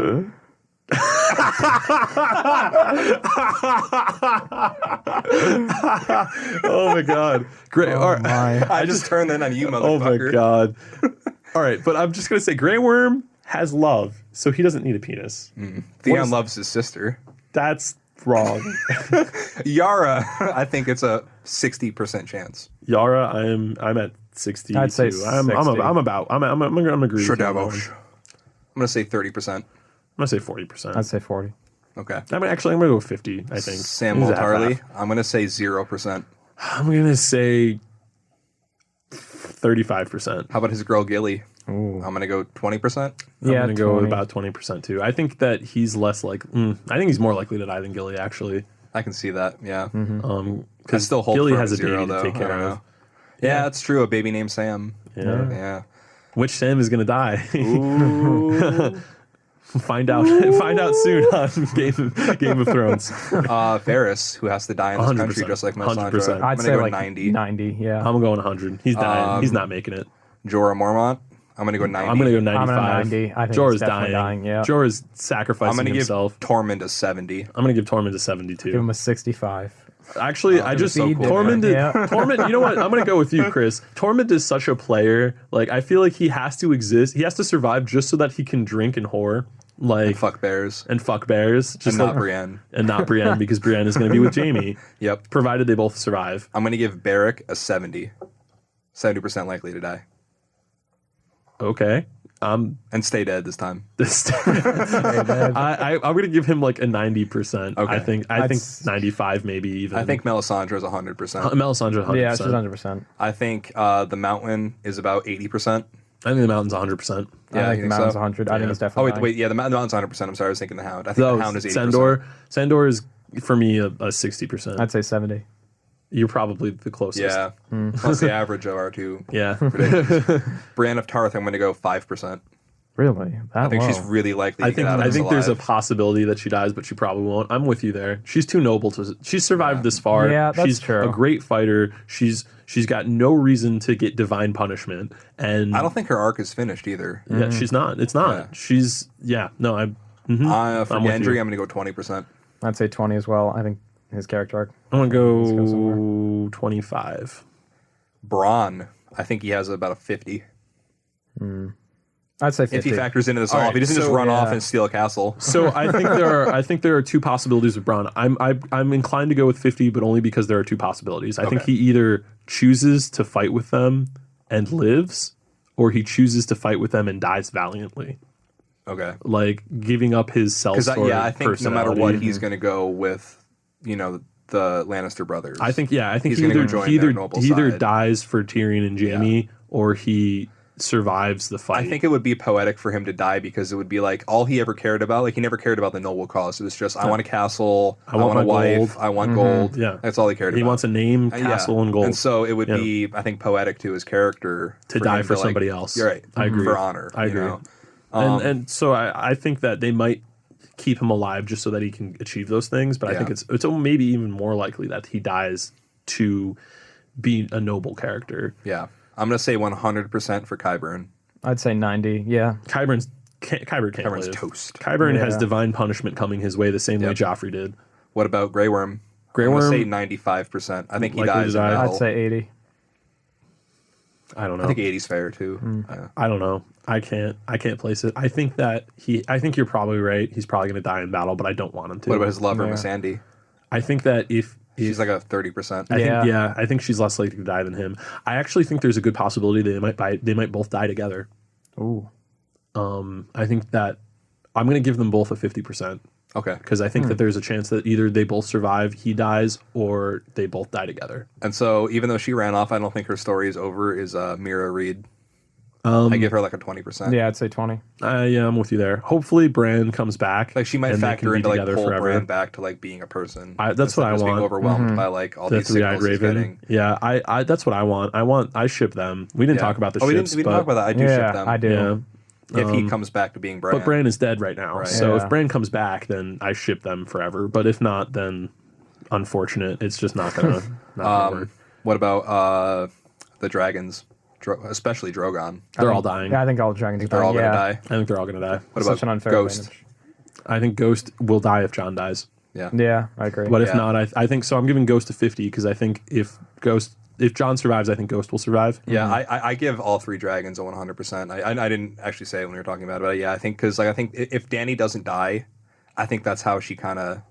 Oh my god. Great. Oh All right. my. I just turned that on you, motherfucker. Oh my god. All right, but I'm just gonna say Grey Worm has love, so he doesn't need a penis. Theon loves his sister. That's wrong. Yara, I think it's a 60% chance. Yara, I'm at 60. I'd say I'm 60. I'm gonna agree with you on that one. Shadavosh. I'm going to say 30%. I'm gonna say 40%. I'd say 40. Okay. I'm gonna go with 50. I think. Sam He's Tarley, half-half. I'm going to say 0%. I'm gonna say 35%. How about his girl Gilly? Ooh. I'm going to go 20%. I'm Yeah, gonna go 20. about 20% too. I think that he's less like. I think he's more likely to die than Gilly actually. I can see that. Yeah. I Because still hold Gilly for has a zero, baby to though. take I care don't of. know. Yeah, that's true. A baby named Sam. Yeah. Yeah. Which Sam is gonna die? Ooh. Find out soon on Game of Thrones. Varys, who has to die in this country 100%. just like 100%. Melisandre. I'm I'd going to say go like 90. 90, yeah. I'm going 100. He's dying. He's not making it. Jorah Mormont, I'm going to go 90. I'm gonna go I'm 95. at 90. I think Jorah's he's definitely dying, yeah. Jorah's I'm sacrificing going to give himself. Tormund a 70. I'm gonna give Tormund a 72. Give him a 65. Actually, I just so cool, Tormund. man. Yeah. Tormund. You know what? I'm gonna go with you, Chris. Tormund is such a player. Like I feel like he has to exist. He has to survive just so that he can drink and whore. Like Fuck bears. and fuck bears. Just And not like- Brienne. And not Brienne because Brienne is gonna be with Jamie, Yep. provided they both survive. I'm going to give Beric a 70. 70% likely to die. Okay. And stay dead this time. I'm gonna give him like a 90%. Okay. I think 95 maybe even. I think Melisandre is 100%. Melisandre 100%. Yeah, she's 100%. I think the Mountain is about 80%. I think the mountain's 100%. Yeah, I you think the think Mountain's so? 100. I think it's Oh, definitely wait, dying. wait. Yeah, the Mountain's 100%. I'm sorry. I was thinking the Hound. I think So the Hound is 80%. Sandor is for me a 60%. I'd say 70. You're probably the closest. Yeah. That's the average of our two. Yeah. Brienne of Tarth, I'm going to go 5%. Really? I think she's really likely to get out of I this think there's a alive. possibility that she dies, but she probably won't. I'm with you there. She's too noble to. She's survived this far. Yeah, that's she's true. a great fighter. She's got no reason to get divine punishment, and I don't think her arc is finished either. Yeah, she's not. It's not. Yeah. She's no. I. For I'm with Gendry, you. I'm going to go 20%. I'd say 20 as well. I think his character arc. I'm gonna go go somewhere. 25. Bronn, I think he has about a 50. I'd say If 50. he factors into this All all, right, if he doesn't just so, run off yeah. and steal a castle. So I think there are two possibilities with Bronn. I'm inclined to go with 50, but only because there are two possibilities. I think Okay. he either chooses to fight with them and lives, or he chooses to fight with them and dies valiantly, Okay. like giving up his self. Because I think no matter what, he's going to go with, the Lannister brothers. I think He's he gonna go either join he their either, noble he either side. dies for Tyrion and Jaime, or he survives the fight. I think it would be poetic for him to die because it would be like all he ever cared about. Like he never cared about the noble cause. It was just I want a castle, I want want a my wife, gold. I want gold. Yeah. That's all he cared he about. wants a name, castle, and gold. And so it would be, I think, poetic to his character To for die him for like- somebody else. You're right. I agree. For honor. I agree. And so I think that they might keep him alive just so that he can achieve those things. But I think it's maybe even more likely that he dies to be a noble character. Yeah. I'm going to say 100% for Qyburn. I'd say 90, yeah. Qyburn's Qyburn's toast. Qyburn has divine punishment coming his way the same way Joffrey did. What about Grey Worm? Grey Worm? I'm going to say 95%. I think he dies in battle. I'd say 80. I don't know. I think 80's fair too. I don't know. I can't place it. I think you're probably right. He's probably going to die in battle, but I don't want him to. What about his lover, Miss Andy? I think that if she's like a 30%. I think she's less likely to die than him. I actually think there's a good possibility they might both die together. Ooh. I think that I'm going to give them both a 50%. Okay. Because I think that there's a chance that either they both survive, he dies, or they both die together. And so even though she ran off, I don't think her story is over, is Mira Reed. I give her like a 20%. Yeah, I'd say 20. Yeah, I'm with you there. Hopefully Bran comes back. Like she might factor into like pull Bran back to like being a person. That's what I want. Being overwhelmed by like all these signals he's getting. Yeah, I that's what I want. I ship them. We didn't talk about the ships. We didn't talk about that. I do ship them. I do. Yeah. If he comes back to being Bran. But Bran is dead right now. Right. So if Bran comes back, then I ship them forever. But if not, then unfortunate. It's just not gonna work. What about the dragons? Especially Drogon. They're all dying. Yeah, I think all dragons are dying. They're all gonna die. I think they're all gonna die. What Such an unfair Ghost? advantage. I think Ghost will die if Jon dies. Yeah, I agree. But if not, I think so. I'm giving Ghost a 50 because I think if Jon survives, I think Ghost will survive. Yeah, I give all three dragons a 100%. I didn't actually say it when we were talking about it, but yeah, I think because I think if Dany doesn't die, I think that's how she kind of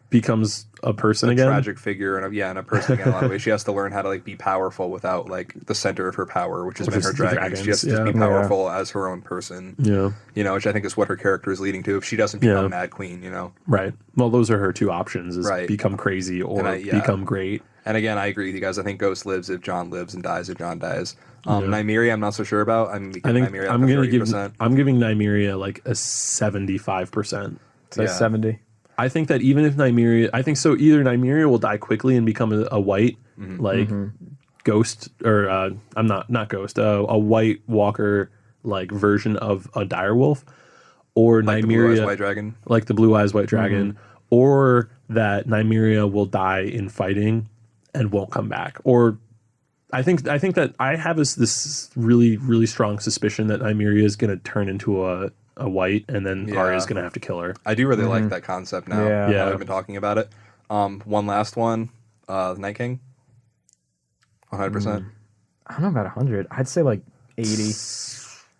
becomes a person again, tragic figure, and a person again. In a lot of ways, she has to learn how to like be powerful without like the center of her power, which has been her dragons. She has to just be powerful as her own person. Yeah, which I think is what her character is leading to. If she doesn't become Mad Queen, right. Well, those are her two options: is become crazy or become great. And again, I agree with you guys. I think Ghost lives if Jon lives, and dies if Jon dies. Nymeria, I'm not so sure about. I'm giving Nymeria like a 75%. Say 70. I think that even if Nymeria, either Nymeria will die quickly and become a white, Ghost, or I'm not Ghost, a White Walker like version of a direwolf, or like Nymeria, the Blue Eyes White Dragon, like the Blue Eyes White Dragon, or that Nymeria will die in fighting and won't come back, or I think that I have this really, really strong suspicion that Nymeria is going to turn into a white, and then Arya's going to have to kill her. I do really like that concept now. Yeah. I've been talking about it. One last one, the Night King. 100%. I don't know about 100. I'd say like 80.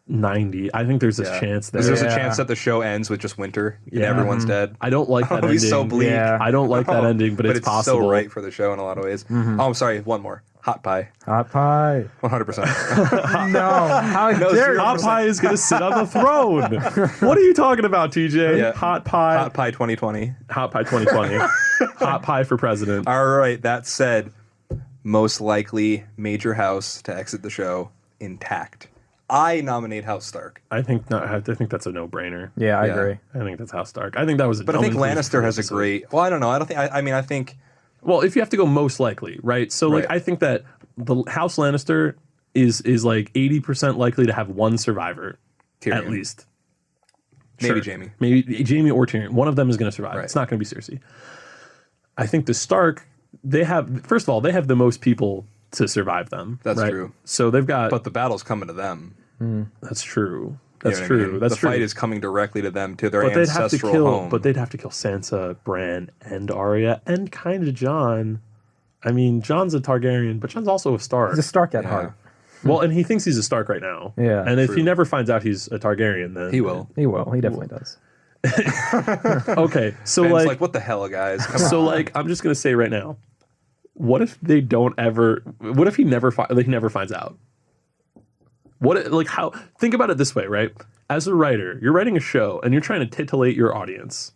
90. I think there's a chance that there's a chance that the show ends with just winter and everyone's dead. I don't like that ending. It'd be so bleak. Yeah. I don't like that ending, but it's possible. So right for the show in a lot of ways. Oh, I'm sorry. One more. Hot pie. Hot pie. 100%. No. How dare Hot pie is going to sit on the throne. What are you talking about, TJ? Yeah. Hot pie. Hot pie 2020. Hot pie 2020. Hot pie for president. All right. That said, most likely major house to exit the show intact. I nominate House Stark. I think that's a no-brainer. Yeah, I agree. I think that's House Stark. I think that was a But I think Lannister has a great... Well, I don't know. I don't think... I think... Well, if you have to go most likely, right? So, like, I think that the House Lannister is like 80% likely to have one survivor, Tyrion. At least. Maybe Jaime. Maybe Jaime or Tyrion. One of them is going to survive. Right. It's not going to be Cersei. I think the Stark, first of all, they have the most people to survive them. That's true. So they've got... But the battle's coming to them. That's true. That's true. I mean? The fight is coming directly to them, to their ancestral home. But they'd have to kill Sansa, Bran, and Arya, and kind of Jon. I mean, Jon's a Targaryen, but Jon's also a Stark. He's a Stark at heart. Well, and he thinks he's a Stark right now. Yeah. And if he never finds out he's a Targaryen, then... He will. He will. He definitely does. Okay, so Ben's like, what the hell, guys? Come on. I'm just going to say right now, what if they don't ever... What if he never finds out? Think about it this way, right? As a writer, you're writing a show and you're trying to titillate your audience.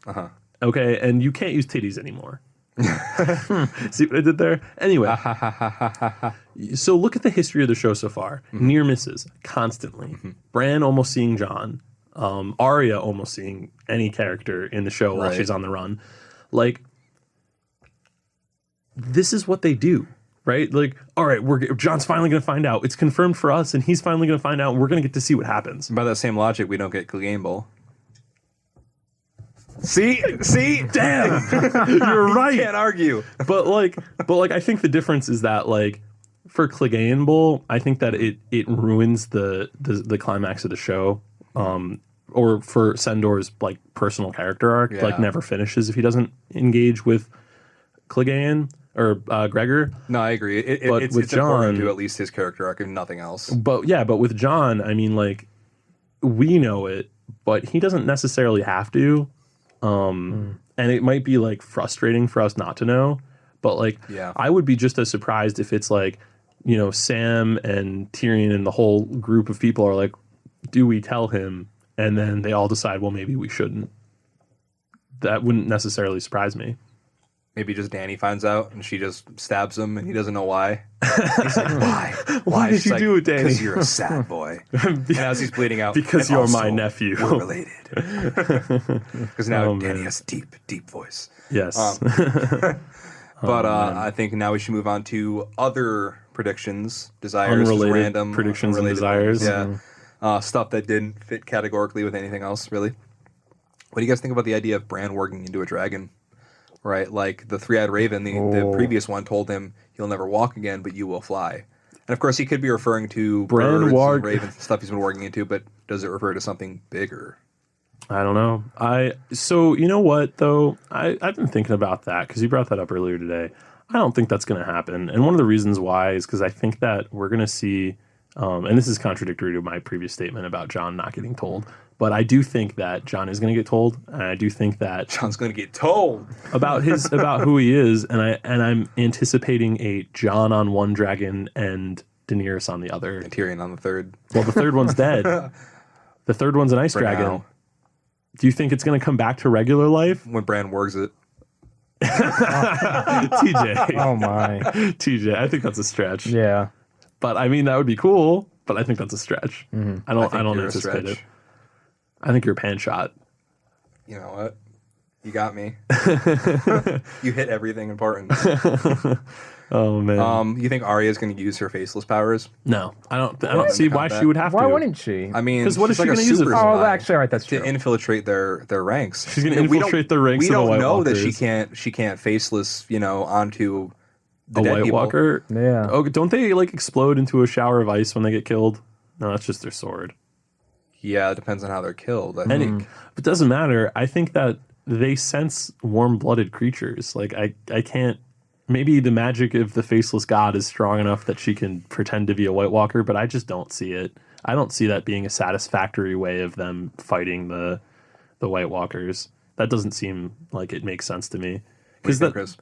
Okay, and you can't use titties anymore. See what I did there? Anyway, so look at the history of the show so far. Near misses constantly. Bran almost seeing Jon. Arya almost seeing any character in the show while she's on the run. Like, this is what they do. right? Like, all right, John's finally going to find out. It's confirmed for us, and he's finally going to find out, and we're going to get to see what happens. By that same logic, we don't get Clegane. See, damn, you're right. Can't argue. But I think the difference is that like for Clegane, I think that it ruins the climax of the show. Or for Sendor's like personal character arc, like never finishes if he doesn't engage with Clegane or Gregor. No, I agree. It's important to at least his character arc and nothing else. But with Jon, I mean, like we know it, but he doesn't necessarily have to. And it might be like frustrating for us not to know. But like, I would be just as surprised if it's like, you know, Sam and Tyrion and the whole group of people are like, do we tell him? And then they all decide, well, maybe we shouldn't. That wouldn't necessarily surprise me. Maybe just Dany finds out and she just stabs him and he doesn't know why. He's like, why? Why did you do it, Dany? Because you're a sad boy. And as he's bleeding out. Because you're my nephew. We're related. Because now Dany has a deep, deep voice. Yes. But I think now we should move on to other predictions, desires, unrelated random predictions and desires. Yeah. Stuff that didn't fit categorically with anything else, really. What do you guys think about the idea of Bran working into a dragon? Right? Like the three-eyed raven, the previous one told him, you'll never walk again, but you will fly. And of course, he could be referring to birds and ravens, stuff he's been working into, but does it refer to something bigger? I don't know. So you know what, though? I've been thinking about that because you brought that up earlier today. I don't think that's going to happen. And one of the reasons why is because I think that we're going to see... and this is contradictory to my previous statement about Jon not getting told, but I do think that Jon is going to get told, and I do think that Jon's going to get told about who he is, and I'm anticipating a Jon on one dragon and Daenerys on the other, and Tyrion on the third. Well, the third one's dead. The third one's an ice dragon. Now. Do you think it's going to come back to regular life when Bran wargs it? TJ. Oh my. TJ, I think that's a stretch. Yeah. But I mean, that would be cool. But I think that's a stretch. Mm-hmm. I don't anticipate it. I think you're a pan shot. You know what? You got me. You hit everything important. Oh man. You think Arya's going to use her faceless powers? No, I don't see why she would have to. Why wouldn't she? I mean, because what is she going to use it for? Oh, actually, all right, that's true. To infiltrate their ranks. She's going to infiltrate their ranks. We don't know that Walkers. she can't faceless, onto the a dead White people. Walker. Yeah. Oh, don't they like explode into a shower of ice when they get killed? No, that's just their sword. Yeah, it depends on how they're killed. I think it doesn't matter. I think that they sense warm-blooded creatures. Like I can't. Maybe the magic of the faceless god is strong enough that she can pretend to be a White Walker, but I just don't see it. I don't see that being a satisfactory way of them fighting the White Walkers. That doesn't seem like it makes sense to me. Chris?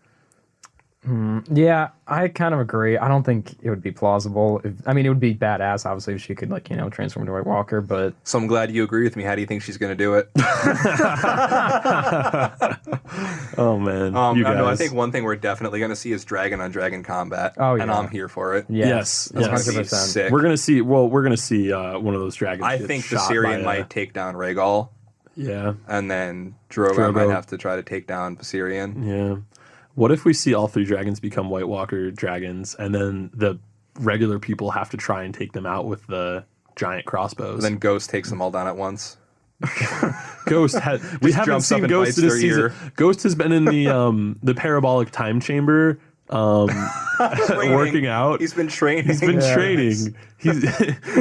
Yeah, I kind of agree. I don't think it would be plausible. It would be badass, obviously, if she could, transform into a White Walker, but... So I'm glad you agree with me. How do you think she's going to do it? Oh, man. I think one thing we're definitely going to see is dragon-on-dragon combat. Oh, yeah. And I'm here for it. Yes. That's 100%. Sick. We're going to see one of those dragons I think the Viserion might take down Rhaegal. Yeah. And then Drogo might have to try to take down Viserion. Yeah. What if we see all three dragons become White Walker dragons, and then the regular people have to try and take them out with the giant crossbows? And then Ghost takes them all down at once. We haven't seen Ghost in a season. Ghost has been in the parabolic time chamber, working out. He's been training. He's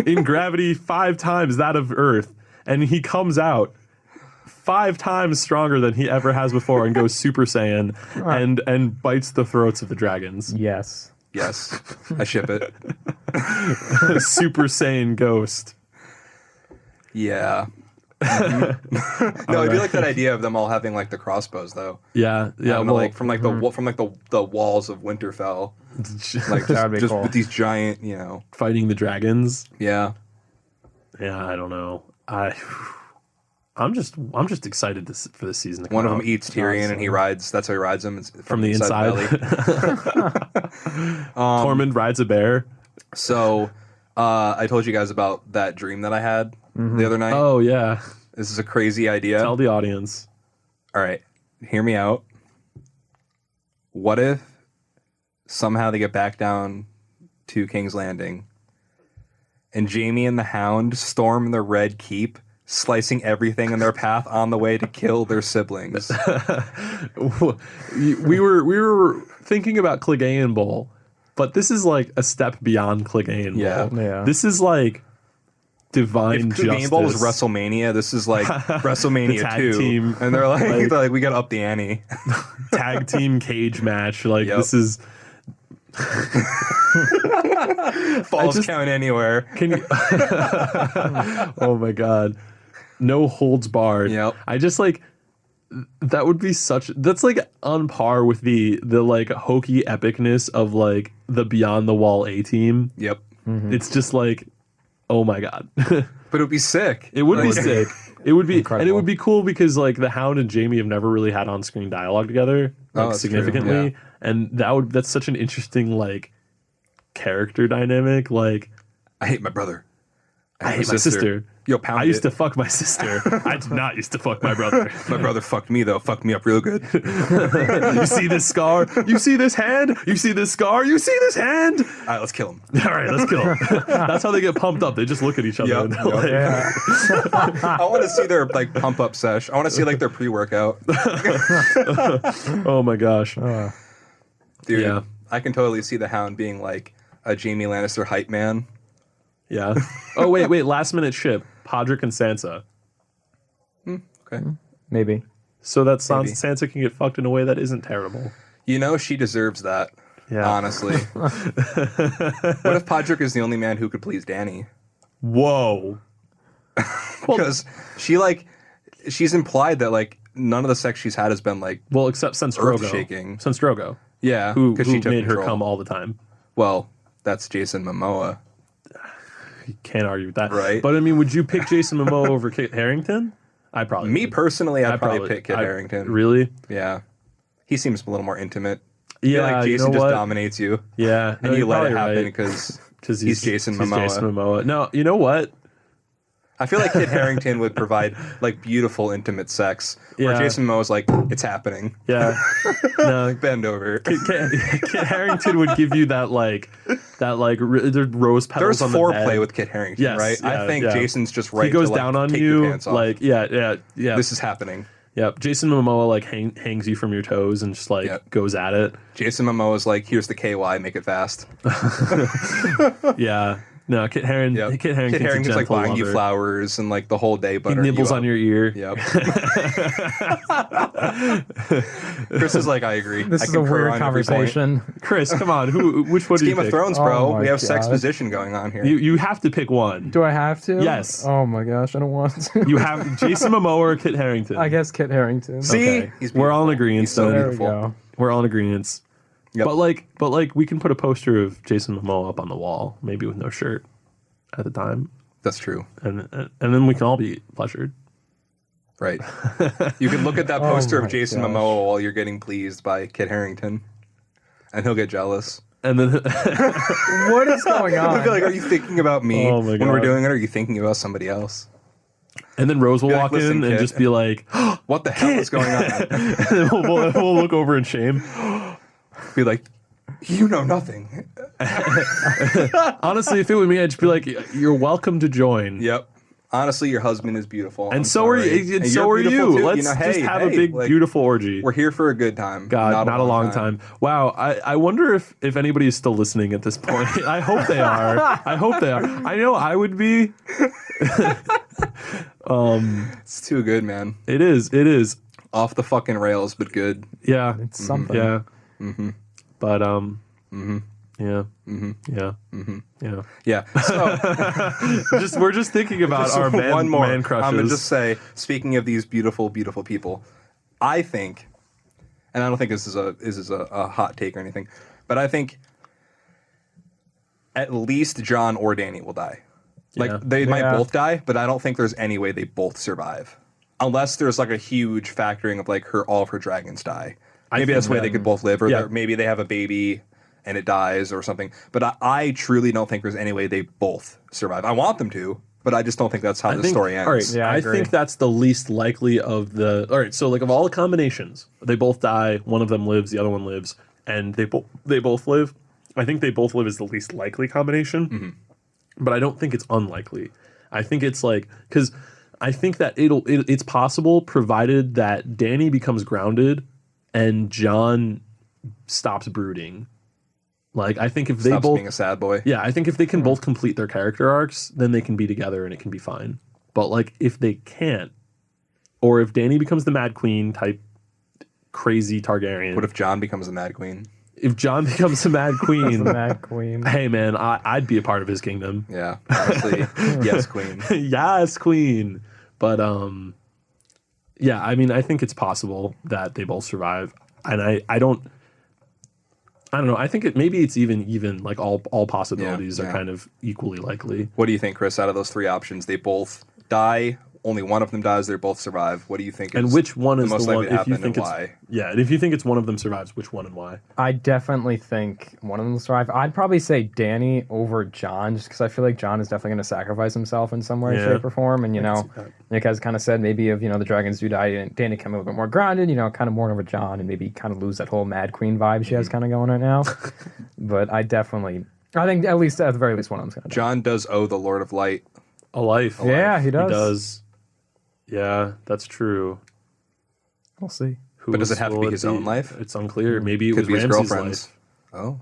in gravity 5 times that of Earth, and he comes out 5 times stronger than he ever has before and goes Super Saiyan and bites the throats of the dragons. Yes. I ship it. Super Saiyan Ghost. Yeah. No, I do like that idea of them all having like the crossbows though. Yeah. Well, from the walls of Winterfell. Like just cool. With these giant, fighting the dragons. Yeah. Yeah, I don't know. I'm just excited for this season to come One of out. them eats Tyrion and he rides. That's how he rides him. It's from the inside. Tormund rides a bear. So, I told you guys about that dream that I had the other night. Oh yeah, this is a crazy idea. Tell the audience. All right, hear me out. What if somehow they get back down to King's Landing, and Jaime and the Hound storm the Red Keep, slicing everything in their path on the way to kill their siblings. we were thinking about Clegane Bowl, but this is like a step beyond Clegane Bowl. Yeah. This is like divine justice. If Clegane Bowl was WrestleMania, this is like WrestleMania 2. Team, and they're like, we got to up the ante. Tag team cage match. Like, this is... Falls count anywhere. Can you... Oh my God. No holds barred. Yep. I just like... That would be such... That's like on par with the like hokey epicness of like the Beyond the Wall A-Team. Yep. Mm-hmm. It's just like... Oh my God. But it would be sick. It would be sick. It would be incredible. And it would be cool because like the Hound and Jaime have never really had on-screen dialogue together, like significantly. Yeah. And that's such an interesting like character dynamic. Like, I hate my brother. I hate my sister. Yo, pound I used to fuck my sister. I did not used to fuck my brother. My brother fucked me though. Fucked me up real good. You see this scar? You see this hand? You see this scar? You see this hand? All right, let's kill him. All right, let's kill him. That's how they get pumped up. They just look at each other. Yep, And they're like, I want to see their like pump up sesh. I want to see like their pre-workout. Oh my gosh. Dude, Yeah. I can totally see the Hound being like a Jaime Lannister hype man. Yeah. Oh, wait. Last minute ship. Podrick and Sansa. Okay. Maybe. So that Maybe. Sansa can get fucked in a way that isn't terrible. You know, she deserves that. Yeah. Honestly. What if Podrick is the only man who could please Dany? Whoa. Because she's implied that like none of the sex she's had has been like Well, except since Drogo. Earth-shaking. Since Drogo. yeah, Who she took made control. her come all the time. Well, that's Jason Momoa. You can't argue with that. Right. But I mean, would you pick Jason Momoa over Kit Harington? I probably Me would. personally, I'd probably pick Kit Harington. Really? Yeah. He seems a little more intimate. Yeah. I feel like Jason you know just what? dominates you. Yeah. And you let it happen right. because he's Jason Momoa. Jason Momoa. No, you know what? I feel like Kit Harington would provide like beautiful intimate sex. Where Yeah. Jason Momoa's like, it's happening. Yeah. No, Bend over. Kit Harington would give you that rose petals There's on the foreplay bed. with Kit Harington, Yes, right? yeah, I think yeah. Jason's just right He goes to, like, down on take you, your pants off. like yeah. This is happening. Yep. Jason Momoa like hangs you from your toes and just like Yep. goes at it. Jason Momoa's like, here's the KY, make it fast. Yeah. No, Kit Harington's Kit Harington's like buying you lover. flowers and like the whole day He butter. nibbles on your ear. Yep. Chris is like, I agree. This I is a concur weird on every point. conversation. Chris, come on. Which one It's do you Game of pick? Thrones, bro. Oh my We have sex God. position going on here. You have to pick one. Do I have to? Yes. Oh my gosh, I don't want to. You have Jason Momoa or Kit Harington. I guess Kit Harington. See? Okay. He's We're all in beautiful. agreement. He's so then. There we beautiful. go. We're all in agreement. Yep. But like we can put a poster of Jason Momoa up on the wall, maybe with no shirt at the time, That's true. and then we can all be pleasured. Right. You can look at that poster my of Jason gosh. Momoa while you're getting pleased by Kit Harington, and he'll get jealous. And then What is going He'll be on? like, are you thinking about me Oh my when we're God. doing it, or are you thinking about somebody else? Rose will Be like, walk "Listen, in and Kit." just be like, What the hell is going on? and then we'll look over in shame. Be like, you know nothing. Honestly, if it were me, I'd just be like, "You're welcome to join." Yep. Honestly, your husband is beautiful. And I'm so sorry. are you. And so you're are beautiful you. too. Let's just have a big, like, beautiful orgy. We're here for a good time. God, not a long time. Wow. I wonder if anybody is still listening at this point. I hope they are. I hope they are. I know I would be. It's too good, man. It is. Off the fucking rails, but good. Yeah. It's something. Yeah. But yeah. Yeah. Yeah. Yeah. So We're just thinking about just our one more. man crushes. I'm gonna just say, speaking of these beautiful, beautiful people, I think, and I don't think this is a hot take or anything, but I think at least Jon or Dany will die. Like Yeah. they might Yeah. both die, but I don't think there's any way they both survive, unless there's like a huge factoring of like all of her dragons die. Maybe that's the way they could both live, or yeah. maybe they have a baby and it dies or something. But I truly don't think there's any way they both survive. I want them to, but I just don't think that's how the story ends. All right, Yeah, I I agree. think that's the least likely of the. All right, so like of all the combinations, they both die. One of them lives, the other one lives. and they both live. I think they both live is the least likely combination, but I don't think it's unlikely. I think it's like, because I think that it's possible, provided that Dany becomes grounded and Jon stops brooding. Like, I think if they Stops both being a sad boy. Yeah, I think if they can both complete their character arcs, then they can be together and it can be fine. But like, if they can't, or if Dany becomes the Mad Queen type crazy Targaryen. What if Jon becomes the Mad Queen? If Jon becomes the Mad Queen, Mad Queen. Hey man, I'd be a part of his kingdom. Yeah, honestly, yes, Queen. Yes, Queen. But yeah, I mean, I think it's possible that they both survive, and I don't know. I think maybe it's even like all possibilities are kind of equally likely. What do you think, Chris? Out of those three options, they both die. Only one of them dies. They both survive. What do you think? And which one is most the likely one? to If you happen think and it's why? Yeah, and if you think it's one of them survives, which one and why? I definitely think one of them will survive. I'd probably say Dany over Jon, just because I feel like Jon is definitely going to sacrifice himself in some way, shape, or form. And, you know, Nick has kind of said maybe if, you know, the dragons do die, and Dany can be a little bit more grounded, you know, kind of more over Jon and maybe kind of lose that whole Mad Queen vibe she has kind of going right now. But I think at least, at the very least, one of them's going to die. Jon does owe the Lord of Light a life. Yeah, he does. He does. Yeah, that's true. We'll see. But does it have to be his own life? It's unclear. Maybe it Could was be his Ramsay's girlfriend's. life. Oh.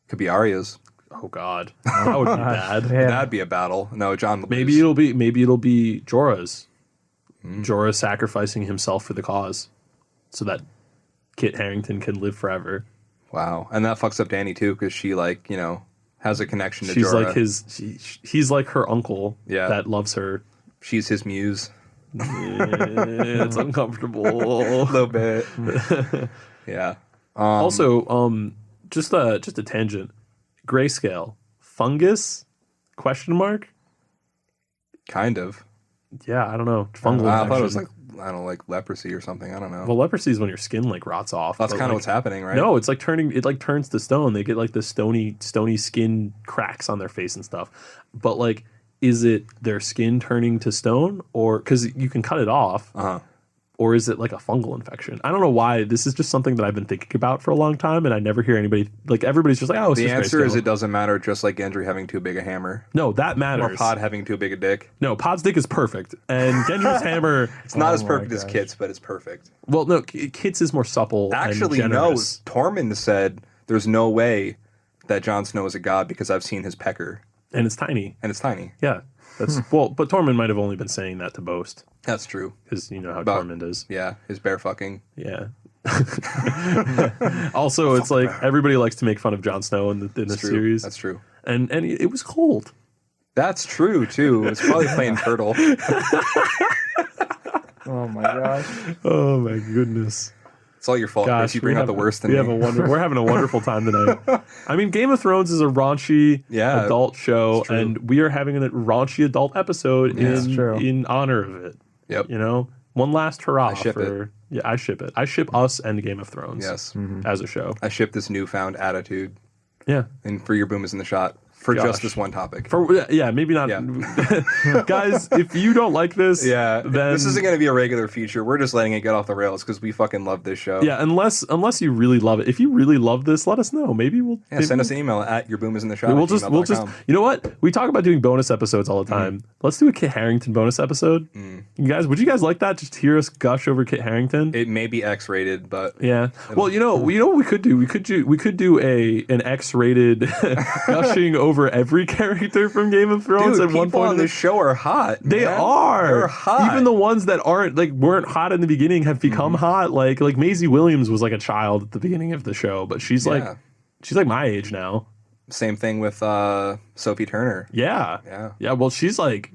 Could be Arya's. Oh God, that would be bad. Yeah. That'd be a battle. No, Jon would Maybe lose. it'll be Jorah's. Jorah sacrificing himself for the cause, so that Kit Harington can live forever. Wow. And that fucks up Dany too, because she, like, you know, has a connection to She's Jorah. like he's like her uncle that loves her. She's his muse. It's uncomfortable. A little bit. Yeah. Also, just a tangent. Grayscale. Fungus? Question mark? Kind of. Yeah, I don't know. Fungal I infection. thought it was like, I don't know, like leprosy or something. I don't know. Well, leprosy is when your skin like rots off. That's kind of what's happening, right? No, it's like turns to stone. They get like the stony skin cracks on their face and stuff. But like, is it their skin turning to stone, or because you can cut it off, or is it like a fungal infection? I don't know why. This is just something that I've been thinking about for a long time, and I never hear anybody like everybody's just like, oh, it's the just answer is grayscale. it doesn't matter. Just like Gendry having too big a hammer, No, that matters. or Pod having too big a dick. No, Pod's dick is perfect, and Gendry's hammer. It's not as perfect as Kit's, but it's perfect. Well, no, Kit's is more supple. Actually, and no. generous. Tormund said there's no way that Jon Snow is a god because I've seen his pecker, and it's tiny. and it's tiny. Yeah, that's well. But Tormund might have only been saying that to boast, That's true. because you know how About- Tormund is. Yeah, his bear fucking. Yeah. Also, it's like everybody likes to make fun of Jon Snow in the That's true. series, That's true. and it was cold. That's true too. It's probably playing Turtle. Oh my gosh. Oh my goodness. It's all your fault, Chris. Gosh, You bring out the worst in me. We're having a wonderful time tonight. I mean, Game of Thrones is a raunchy adult show, and we are having a raunchy adult episode in honor of it. Yep. You know, one last hurrah I ship for. Yeah, I ship it. I ship us and Game of Thrones. Yes. As a show. I ship this newfound attitude. Yeah. And for your boom is in the shot for Gosh. just this one topic. Maybe not. Yeah. Guys, if you don't like this, Yeah, then this isn't going to be a regular feature. We're just letting it get off the rails because we fucking love this show. Yeah, unless you really love it. If you really love this, let us know. Maybe we'll Send us an email at yourboomIsInTheShot. We'll just you know what? We talk about doing bonus episodes all the time. Let's do a Kit Harington bonus episode. You guys, would you guys like that? Just hear us gush over Kit Harington. It may be X-rated, but Yeah. Well, you know what we could do? We could do an X-rated gushing over every character from Game of Thrones dude, at one people point. on this show are hot. They man. are. They're hot. Even the ones that weren't hot in the beginning have become hot. Like Maisie Williams was like a child at the beginning of the show, but she's like my age now. Same thing with Sophie Turner. Yeah. Well, she looks like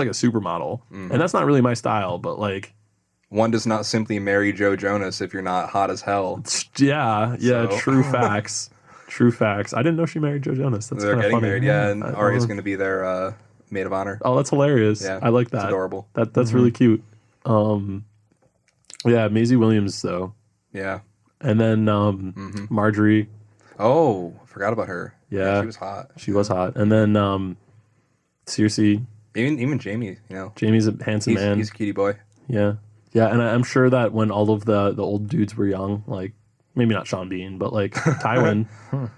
a supermodel, and that's not really my style. But like, one does not simply marry Joe Jonas if you're not hot as hell. Yeah. So. True facts. True facts. I didn't know she married Joe Jonas. That's They're kind of getting funny. married, and Arya's going to be their maid of honor. Oh, that's hilarious. Yeah, I like that. It's adorable. That's really cute. Yeah, Maisie Williams though. Yeah. And then Marjorie. Oh, forgot about her. Yeah. She was hot. She was hot. And then Cersei. Even Jamie, you know. Jamie's a handsome man. He's a cutie boy. Yeah. Yeah, and I'm sure that when all of the old dudes were young, like maybe not Sean Bean, but like Tywin.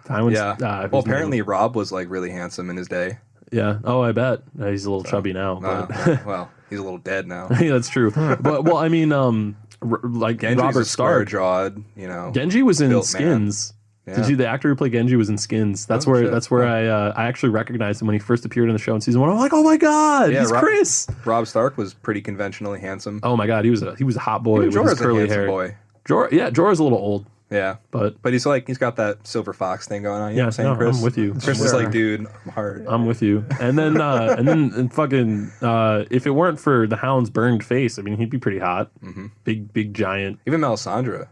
Tywin's, well, apparently Rob was like really handsome in his day. Yeah. Oh, I bet he's a little chubby now. But well, he's a little dead now. Yeah, that's true. But well, I mean, like Genji's Robert Stark, jawed, you know. Genji was in Skins. Yeah. Did you? The actor who played Genji was in Skins. That's where I actually recognized him when he first appeared in the show in season 1. I'm like, oh my god, he's Chris. Rob Stark was pretty conventionally handsome. Oh my god, he was a hot boy with his curly hair. Boy. Jorah's a little old. Yeah, but he's got that silver fox thing going on. You know what I'm saying, Chris? I'm with you. Chris is like, dude, I'm hard. I'm with you. And then and fucking if it weren't for the Hound's burned face, I mean, he'd be pretty hot. Mm-hmm. Big giant. Even Melisandre.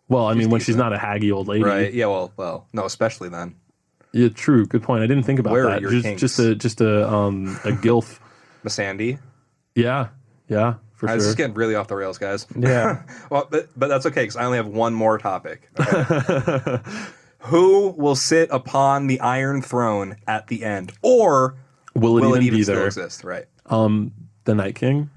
Well, I mean, when she's not a haggy old lady, right? Yeah. Well, no, especially then. Yeah, true. Good point. I didn't think about that. Just a gilf. Missandei. Yeah. For sure. This is getting really off the rails, guys. Yeah. Well, but that's okay because I only have one more topic. Okay? Who will sit upon the Iron Throne at the end, or will it even still exist? Right. The Night King.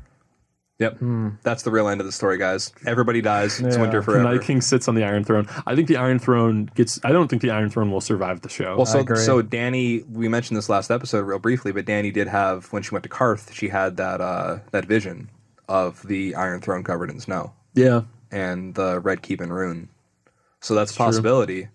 Yep. That's the real end of the story, guys. Everybody dies. It's winter forever. The Night King sits on the Iron Throne. I think the Iron Throne I don't think the Iron Throne will survive the show. Well, so Dany, we mentioned this last episode real briefly, but Dany did have, when she went to Karth, she had that vision of the Iron Throne covered in snow. Yeah. And the Red Keep and Rune. So that's a possibility.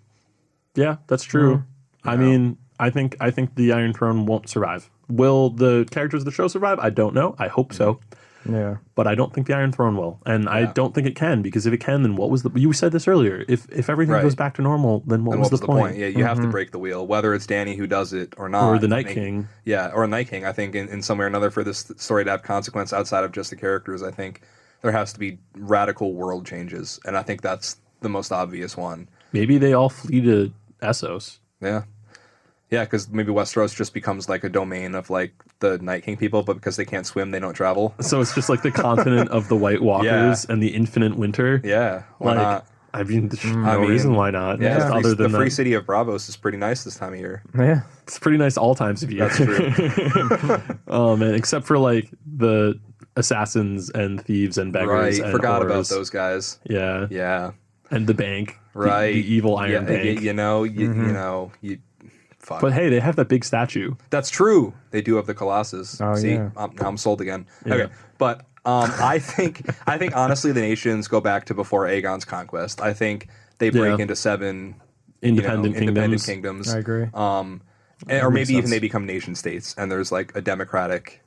Yeah, that's true. I mean, I think the Iron Throne won't survive. Will the characters of the show survive? I don't know. I hope so. Yeah. But I don't think the Iron Throne will. And I don't think it can, because if it can, then what was you said this earlier. If everything goes back to normal, then what was the point? Yeah, you have to break the wheel, whether it's Dany who does it or not. Or the Night King. Yeah, or a Night King. I think in some way or another, for this story to have consequence outside of just the characters, I think there has to be radical world changes. And I think that's the most obvious one. Maybe they all flee to Essos. Yeah. Yeah, because maybe Westeros just becomes like a domain of like the Night King people, but because they can't swim, they don't travel. So it's just like the continent of the White Walkers and the infinite winter. Yeah, why not? I mean, there's no reason why not. Yeah, other than the free city of Bravos is pretty nice this time of year. Yeah, it's pretty nice all times of year. That's true. Man, except for like the assassins and thieves and beggars. Right, and forgot whores. about those guys. Yeah, and the bank. Right, the evil Iron Bank. You know. Fuck. But hey, they have that big statue. That's true. They do have the Colossus. Oh, See, yeah. I'm sold again. Yeah. Okay, but I think honestly the nations go back to before Aegon's conquest. I think they break into 7 independent kingdoms. I agree. Or maybe even they become nation states, and there's like a democratic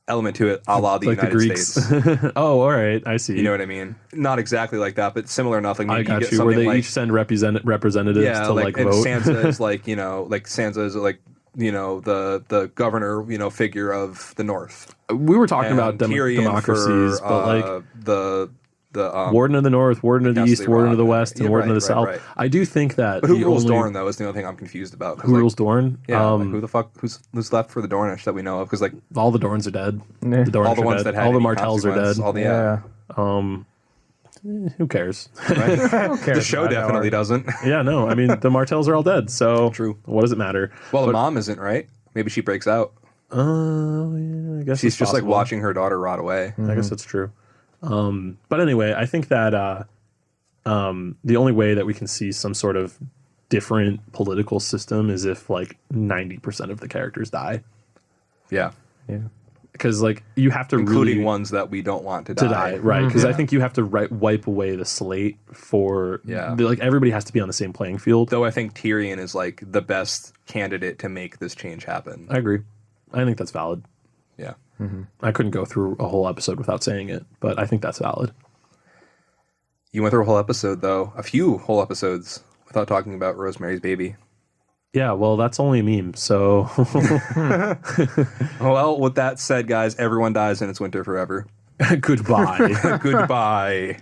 element to it, a la the like United the Greeks. States. Oh, all right, I see. You know what I mean? Not exactly like that, but similar enough. Like maybe I got you get you. Where they like, each send representatives to like and vote. Sansa is like Sansa is like the governor figure of the North. We were talking about Tyrion democracies, for, but like the Warden of the North, Warden of the East, Warden of the West, and Warden of the South. Right. I do think that. But who rules Dorne though is the only thing I'm confused about. Who rules Dorne? Yeah, who the fuck who's left for the Dornish that we know of? Because like all the Dorns are dead. Yeah. The Dornish all the ones dead. that had all the any Martells are dead. All the, Who cares? Right? Who cares The show about definitely Howard? doesn't. Yeah, no. I mean, the Martells are all dead. So True. What does it matter? Well, the mom isn't, right? Maybe she breaks out. Yeah, I guess She's it's just like possible. watching her daughter rot away. I guess that's true. But anyway, I think that the only way that we can see some sort of different political system is if like 90% of the characters die. Yeah. Yeah. Because like you have to including ones that we don't want to die. Right? Because I think you have to wipe away the slate for like everybody has to be on the same playing field. Though I think Tyrion is like the best candidate to make this change happen. I agree. I think that's valid. Yeah. I couldn't go through a whole episode without saying it, but I think that's valid. You went through a whole episode though, a few whole episodes without talking about Rosemary's Baby. Yeah, well, that's only a meme, so... Well, with that said, guys, everyone dies and it's winter forever. Goodbye. Goodbye.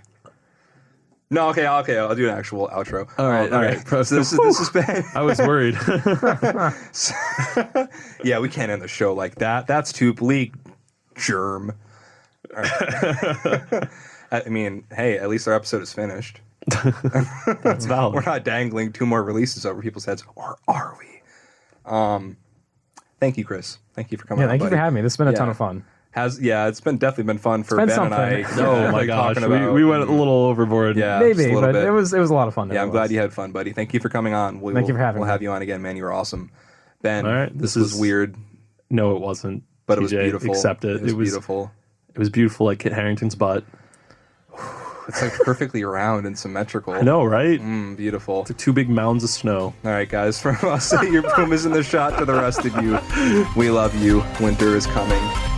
No, okay, I'll do an actual outro. All right. So this has been... I was worried. Yeah, we can't end the show like that. That's too bleak, germ. All right. I mean, hey, at least our episode is finished. That's valid. We're not dangling 2 more releases over people's heads, or are we? Thank you, Chris. Thank you for coming. Yeah, thank you for having me. This has been a ton of fun. It's definitely been fun for Ben and I. Oh my gosh, we went a little overboard. Yeah, maybe, but it was a lot of fun. Yeah, I'm glad you had fun, buddy. Thank you for coming on. Thank you for having me. We'll have you on again, man. You were awesome. Ben, all right, this was weird. No, it wasn't. But TJ, it was beautiful. Accept it. It was beautiful. It was beautiful like Kit Harington's butt. It's like perfectly round and symmetrical. I know, right? Beautiful. It's like 2 big mounds of snow. All right, guys. From us at your Pumas in the Shot to the rest of you, we love you. Winter is coming.